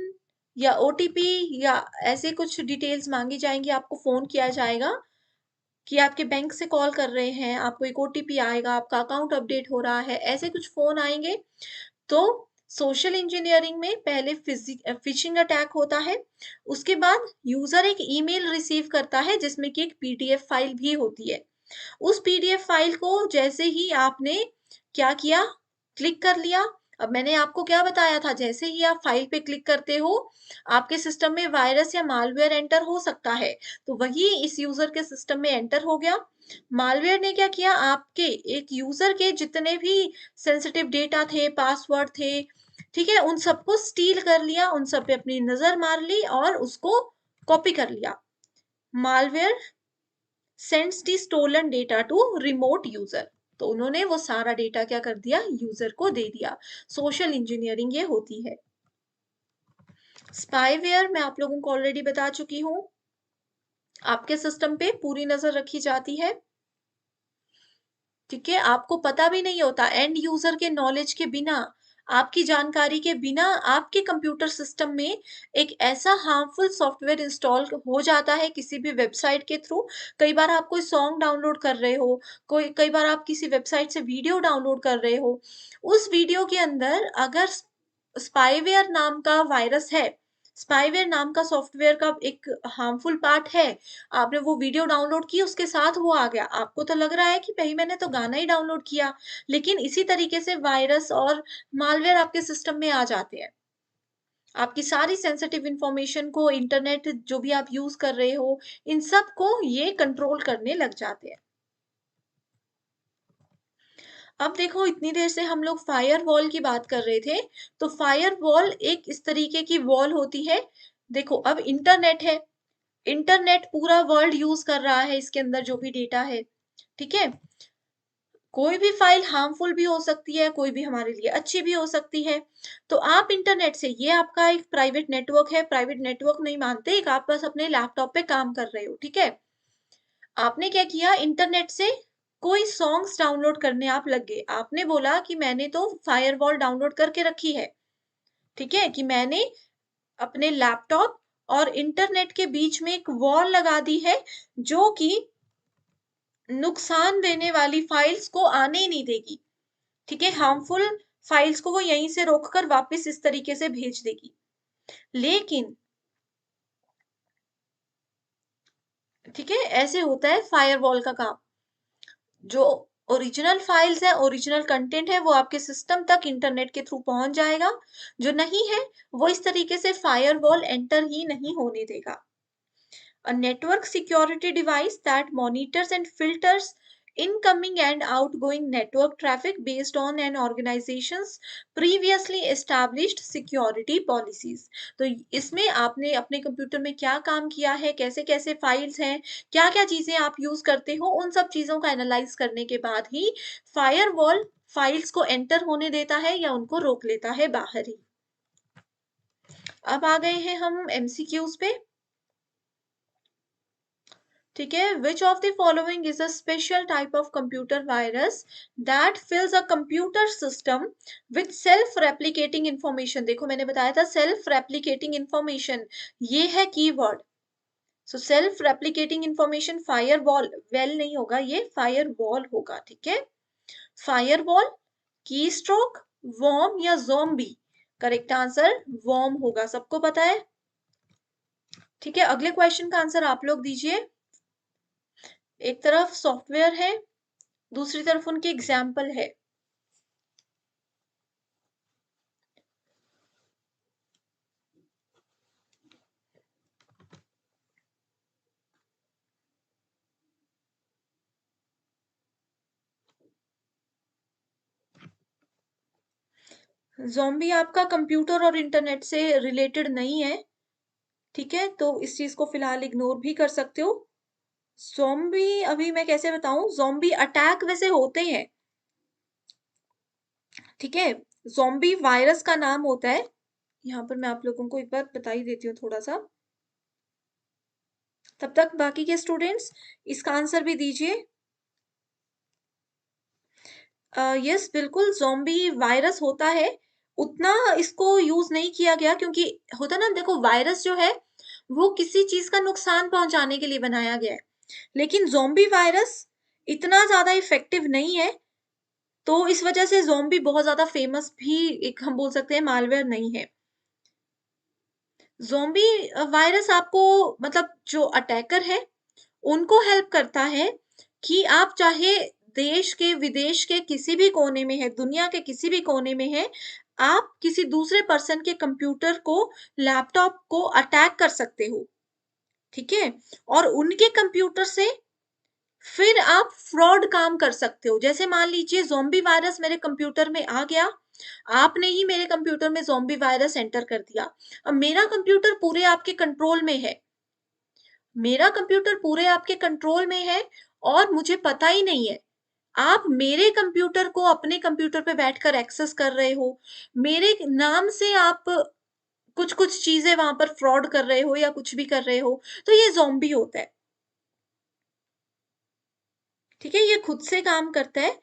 या ओटीपी या ऐसे कुछ डिटेल्स मांगी जाएंगी, आपको फोन किया जाएगा कि आपके बैंक से कॉल कर रहे हैं, आपको एक ओटीपी आएगा, आपका अकाउंट अपडेट हो रहा है, ऐसे कुछ फोन आएंगे। तो सोशल इंजीनियरिंग में पहले फिशिंग अटैक होता है, उसके बाद यूजर एक ईमेल रिसीव करता है जिसमें कि एक पीडीएफ फाइल भी होती है। उस पीडीएफ फाइल को जैसे ही आपने क्या किया, क्लिक कर लिया। अब मैंने आपको क्या बताया था, जैसे ही आप फाइल पे क्लिक करते हो आपके सिस्टम में वायरस या मालवेयर एंटर हो सकता है, तो वही इस यूजर के सिस्टम में एंटर हो गया। मालवेयर ने क्या किया, आपके एक यूजर के जितने भी सेंसिटिव डेटा थे, पासवर्ड थे, ठीक है, उन सबको स्टील कर लिया, उन सब पे अपनी नजर मार ली और उसको कॉपी कर लिया। Malware sends the stolen data to remote user, तो उन्होंने वो सारा डेटा क्या कर दिया, यूजर को दे दिया। सोशल इंजीनियरिंग ये होती है। स्पाईवेयर मैं आप लोगों को ऑलरेडी बता चुकी हूं, आपके सिस्टम पे पूरी नजर रखी जाती है। ठीक है, आपको पता भी नहीं होता, एंड यूजर के नॉलेज के बिना, आपकी जानकारी के बिना आपके कंप्यूटर सिस्टम में एक ऐसा हार्मफुल सॉफ्टवेयर इंस्टॉल हो जाता है किसी भी वेबसाइट के थ्रू। कई बार आप कोई सॉन्ग डाउनलोड कर रहे हो, कई बार आप किसी वेबसाइट से वीडियो डाउनलोड कर रहे हो, उस वीडियो के अंदर अगर स्पाईवेयर नाम का वायरस है, स्पाईवेयर नाम का सॉफ्टवेयर का एक हार्मफुल पार्ट है, आपने वो वीडियो डाउनलोड की, उसके साथ वो आ गया, आपको तो लग रहा है कि भाई मैंने तो गाना ही डाउनलोड किया, लेकिन इसी तरीके से वायरस और मालवेयर आपके सिस्टम में आ जाते हैं। आपकी सारी सेंसिटिव इंफॉर्मेशन को, इंटरनेट जो भी आप यूज कर रहे हो, इन सब को ये कंट्रोल करने लग जाते हैं। अब देखो, इतनी देर से हम लोग फायर वॉल की बात कर रहे थे, तो फायर वॉल एक इस तरीके की वॉल होती है। देखो, अब इंटरनेट है, इंटरनेट पूरा वर्ल्ड यूज कर रहा है, इसके अंदर जो भी डेटा है, ठीक है। कोई भी फाइल हार्मफुल भी हो सकती है, कोई भी हमारे लिए अच्छी भी हो सकती है। तो आप इंटरनेट से, ये आपका एक प्राइवेट नेटवर्क है, प्राइवेट नेटवर्क नहीं मानते, एक आप बस अपने लैपटॉप पे काम कर रहे हो, ठीक है। आपने क्या किया, इंटरनेट से कोई सॉन्ग्स डाउनलोड करने आप लग गए। आपने बोला कि मैंने तो फायरवॉल डाउनलोड करके रखी है, ठीक है, कि मैंने अपने लैपटॉप और इंटरनेट के बीच में एक वॉल लगा दी है, जो कि नुकसान देने वाली फाइल्स को आने ही नहीं देगी, ठीक है। हार्मफुल फाइल्स को वो यहीं से रोककर वापस इस तरीके से भेज देगी। लेकिन ठीक है, ऐसे होता है फायरवॉल का काम। जो ओरिजिनल फाइल्स है, ओरिजिनल कंटेंट है, वो आपके सिस्टम तक इंटरनेट के थ्रू पहुंच जाएगा। जो नहीं है, वो इस तरीके से फायरवॉल एंटर ही नहीं होने देगा। A network security device that monitors and filters incoming and outgoing network traffic based on an organization's previously established security policies। तो इसमें आपने अपने कंप्यूटर में क्या काम किया है, कैसे कैसे फाइल्स हैं, क्या क्या चीजें आप यूज करते हो, उन सब चीजों का एनालाइज करने के बाद ही फायरवॉल फाइल्स को एंटर होने देता है या उनको रोक लेता है बाहर ही। अब आ गए हैं हम एमसीक्यूज पे, ठीक है। Which of the following is a special type of computer virus that fills a computer system with self replicating information. देखो, मैंने बताया था सेल्फ रेप्लिकेटिंग इंफॉर्मेशन, ये है keyword. So self replicating information, firewall, well नहीं होगा, ये फायर वॉल होगा, ठीक है। Firewall, keystroke, worm या ज़ोंबी। करेक्ट आंसर वॉर्म होगा, सबको पता है, ठीक है। अगले क्वेश्चन का आंसर आप लोग दीजिए। एक तरफ सॉफ्टवेयर है, दूसरी तरफ उनकी एग्जाम्पल है। ज़ॉम्बी आपका कंप्यूटर और इंटरनेट से रिलेटेड नहीं है, ठीक है, तो इस चीज को फिलहाल इग्नोर भी कर सकते हो। ज़ॉम्बी अभी मैं कैसे बताऊं, ज़ॉम्बी अटैक वैसे होते हैं, ठीक है। ज़ॉम्बी वायरस का नाम होता है, यहाँ पर मैं आप लोगों को एक बार बता ही देती हूँ थोड़ा सा, तब तक बाकी के स्टूडेंट्स इसका आंसर भी दीजिए। यस, बिल्कुल ज़ॉम्बी वायरस होता है, उतना इसको यूज नहीं किया गया, क्योंकि होता ना, देखो वायरस जो है वो किसी चीज का नुकसान पहुंचाने के लिए बनाया गया है, लेकिन ज़ॉम्बी वायरस इतना ज्यादा इफेक्टिव नहीं है, तो इस वजह से ज़ॉम्बी बहुत ज्यादा फेमस भी एक हम बोल सकते हैं मालवेयर नहीं है। ज़ॉम्बी वायरस आपको, मतलब जो अटैकर है उनको हेल्प करता है कि आप चाहे देश के विदेश के किसी भी कोने में है, दुनिया के किसी भी कोने में है, आप किसी दूसरे पर्सन के कंप्यूटर को, लैपटॉप को अटैक कर सकते हो, ठीक है। और उनके कंप्यूटर से फिर आप फ्रॉड काम कर सकते हो। जैसे मान लीजिए ज़ॉम्बी वायरस मेरे कंप्यूटर में आ गया, आपने ही मेरे कंप्यूटर में ज़ॉम्बी वायरस एंटर कर दिया, अब मेरा कंप्यूटर पूरे आपके कंट्रोल में है, मेरा कंप्यूटर पूरे आपके कंट्रोल में है और मुझे पता ही नहीं है, आप मेरे कंप्यूटर को अपने कंप्यूटर पे बैठकर एक्सेस कर रहे हो, मेरे नाम से आप कुछ कुछ चीजें वहां पर फ्रॉड कर रहे हो या कुछ भी कर रहे हो, तो ये ज़ॉम्बी होता है, ठीक है, ये खुद से काम करता है।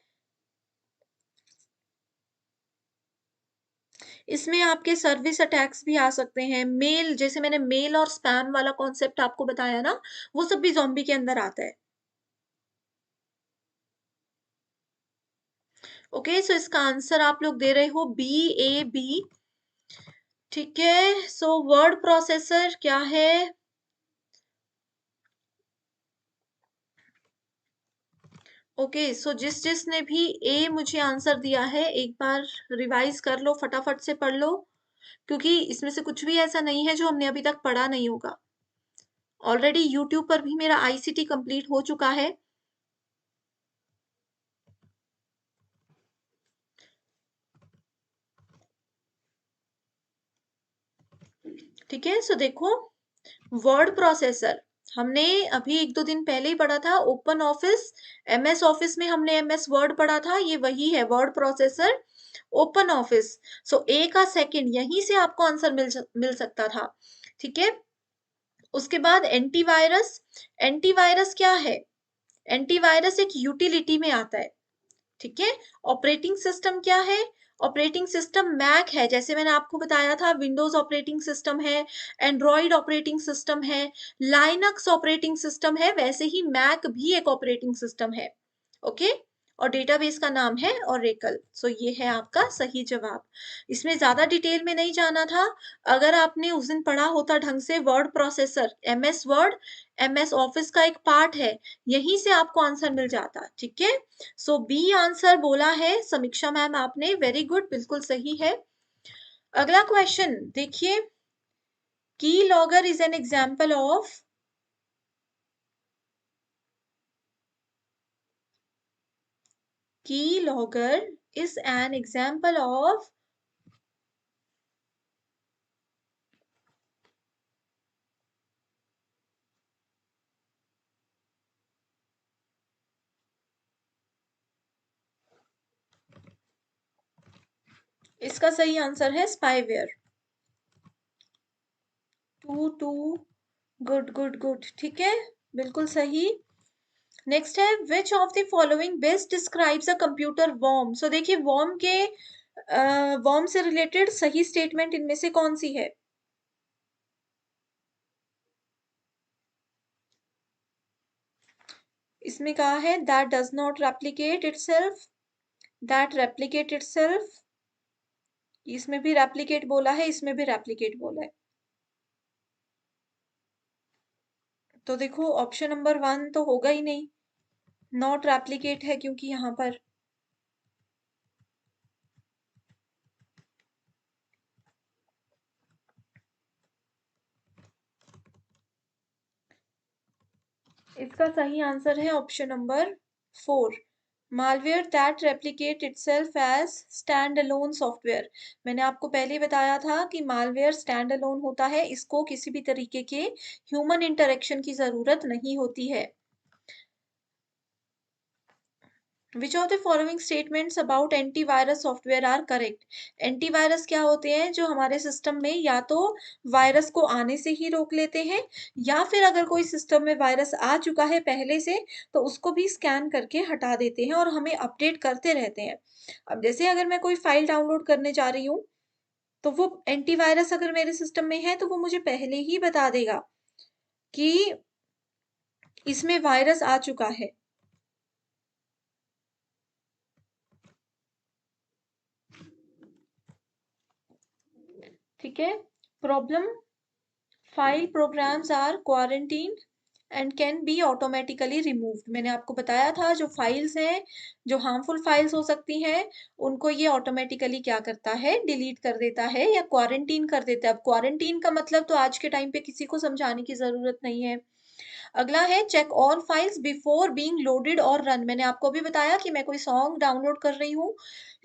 इसमें आपके सर्विस अटैक्स भी आ सकते हैं, मेल, जैसे मैंने मेल और स्पैम वाला कॉन्सेप्ट आपको बताया ना, वो सब भी ज़ॉम्बी के अंदर आता है। ओके, सो इसका आंसर आप लोग दे रहे हो BAB, ठीक है। सो वर्ड प्रोसेसर क्या है, ओके, सो जिस जिसने भी ए मुझे आंसर दिया है, एक बार रिवाइज कर लो, फटाफट से पढ़ लो। क्योंकि इसमें से कुछ भी ऐसा नहीं है जो हमने अभी तक पढ़ा नहीं होगा। ऑलरेडी यूट्यूब पर भी मेरा आईसीटी कंप्लीट हो चुका है। ठीक है, सो देखो, वर्ड प्रोसेसर हमने अभी एक दो दिन पहले ही पढ़ा था। ओपन ऑफिस, एमएस ऑफिस में हमने एमएस वर्ड पढ़ा था, ये वही है वर्ड प्रोसेसर ओपन ऑफिस। सो ए का सेकंड यहीं से आपको आंसर मिल सकता था। ठीक है, उसके बाद एंटीवायरस। एंटीवायरस क्या है? एंटीवायरस एक यूटिलिटी में आता है। ठीक है, ऑपरेटिंग सिस्टम क्या है? ऑपरेटिंग सिस्टम मैक है, जैसे मैंने आपको बताया था विंडोज ऑपरेटिंग सिस्टम है, एंड्रॉइड ऑपरेटिंग सिस्टम है, लाइनक्स ऑपरेटिंग सिस्टम है, वैसे ही मैक भी एक ऑपरेटिंग सिस्टम है। ओके, और डेटाबेस का नाम है ओरेकल। सो ये है आपका सही जवाब। इसमें ज्यादा डिटेल में नहीं जाना था। अगर आपने उस दिन पढ़ा होता ढंग से, word processor MS word MS office का एक पार्ट है, यहीं से आपको आंसर मिल जाता। ठीक है, सो बी आंसर बोला है समीक्षा मैम आपने, वेरी गुड, बिल्कुल सही है। अगला क्वेश्चन देखिए, keylogger is an example of, keylogger is an example of, इसका सही आंसर है spyware. Two two, good good good, ठीक है, बिल्कुल सही। नेक्स्ट है, which of the following best describes a computer worm. So देखिए, वॉर्म के वॉर्म से रिलेटेड सही स्टेटमेंट इनमें से कौन सी है? इसमें कहा है that does not replicate itself, that replicate itself, इसमें भी रेप्लिकेट बोला है, इसमें भी रेप्लिकेट बोला है। तो देखो, ऑप्शन नंबर 1 तो होगा ही नहीं, नॉट रेप्लिकेट है क्योंकि यहाँ पर। इसका सही आंसर है option number 4, malware that replicate itself as stand alone software. मैंने आपको पहले ही बताया था कि मालवेयर स्टैंड अलोन होता है, इसको किसी भी तरीके के ह्यूमन इंटरेक्शन की जरूरत नहीं होती है। Which of the following statements about antivirus software are correct. Antivirus क्या होते हैं? जो हमारे सिस्टम में या तो वायरस को आने से ही रोक लेते हैं, या फिर अगर कोई सिस्टम में वायरस आ चुका है पहले से, तो उसको भी स्कैन करके हटा देते हैं और हमें अपडेट करते रहते हैं। अब जैसे अगर मैं कोई फाइल डाउनलोड करने जा रही हूँ, तो वो एंटीवायरस अगर मेरे सिस्टम में है तो वो मुझे पहले ही बता देगा कि इसमें वायरस आ चुका है। ठीक है, problem, file programs are quarantine and can be automatically removed. मैंने आपको बताया था जो फाइल्स हैं, जो हार्मफुल फाइल्स हो सकती हैं, उनको ये ऑटोमेटिकली क्या करता है? डिलीट कर देता है या क्वारंटीन कर देता है। अब क्वारंटीन का मतलब तो आज के टाइम पे किसी को समझाने की जरूरत नहीं है। अगला है, check all files before being loaded और रन। मैंने आपको भी बताया कि मैं कोई सॉन्ग डाउनलोड कर रही हूँ,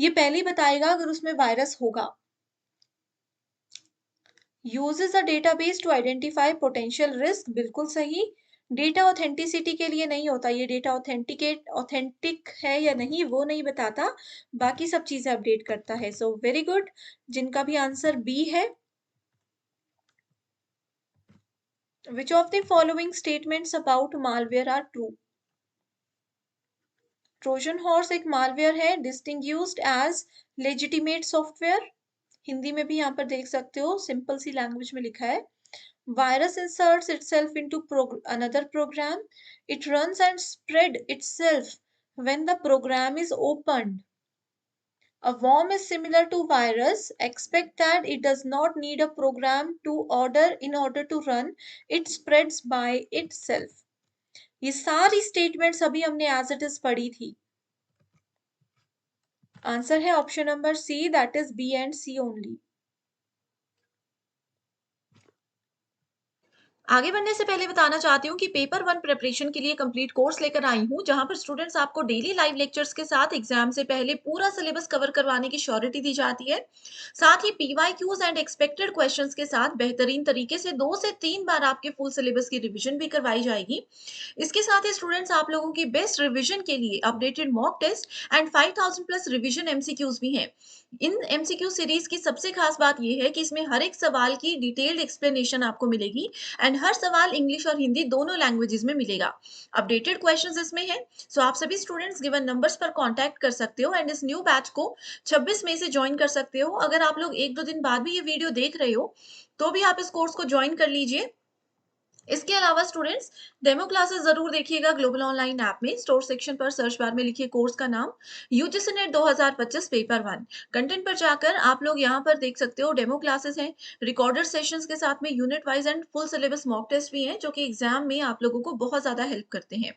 ये पहले ही बताएगा अगर उसमें वायरस होगा। uses a database to identify potential risk, बिल्कुल सही। डेटा ऑथेंटिसिटी के लिए नहीं होता, ये डेटा ऑथेंटिक है या नहीं वो नहीं बताता, बाकी सब चीजें अपडेट करता है। सो वेरी गुड, जिनका भी आंसर बी है। Which of the following statements about malware are true. Trojan horse एक मालवेयर है, distinguished as legitimate software. Hindi में भी यहाँ पर देख सकते हो, सिंपल सी लैंग्वेज में लिखा है। Virus inserts itself into another program. It runs and spread itself when the program is opened. A worm is similar to virus, except that it does not need a program to order in order to run. It spreads by itself. ये सारी स्टेटमेंट्स अभी हमने एज इट इज पढ़ी थी। आंसर है option number C, that is B and C only. आगे बढ़ने से पहले बताना चाहती हूँ कि पेपर 1 प्रिपरेशन के लिए कंप्लीट कोर्स लेकर आई हूँ, जहाँ पर स्टूडेंट्स आपको डेली लाइव लेक्चर्स के साथ एग्जाम से पहले पूरा सिलेबस कवर करवाने की श्योरिटी दी जाती है। साथ ही पीवाईक्यूज एंड एक्सपेक्टेड क्वेश्चंस के साथ बेहतरीन तरीके से 2 से 3 बार आपके फुल सिलेबस की रिवीजन भी करवाई जाएगी। इसके साथ ही स्टूडेंट्स आप लोगों की बेस्ट रिवीजन के लिए updated mock test and 5000 plus revision MCQs भी हैं। इन एमसीक्यू सीरीज की सबसे खास बात यह है कि इसमें हर एक सवाल की डिटेल्ड एक्सप्लेनेशन आपको मिलेगी एंड हर सवाल इंग्लिश और हिंदी दोनों लैंग्वेजेस में मिलेगा। अपडेटेड क्वेश्चंस इसमें है, सो आप सभी स्टूडेंट्स गिवन नंबर्स पर कांटेक्ट कर सकते हो एंड इस न्यू बैच को 26 मई से ज्वाइन कर सकते हो। अगर आप लोग 1-2 दिन बाद भी ये वीडियो देख रहे हो तो भी आप इस कोर्स को ज्वाइन कर लीजिए। इसके अलावा स्टूडेंट्स डेमो क्लासेस जरूर देखिएगा ग्लोबल ऑनलाइन ऐप में। स्टोर सेक्शन पर सर्च बार में लिखिए कोर्स का नाम यूजीसी नेट 2025 पेपर 1। कंटेंट पर जाकर आप लोग यहाँ पर देख सकते हो डेमो क्लासेस हैं, रिकॉर्डेड सेशंस के साथ में unit wise and full syllabus mock test भी हैं, जो कि एग्जाम में आप लोगों को बहुत ज्यादा हेल्प करते हैं।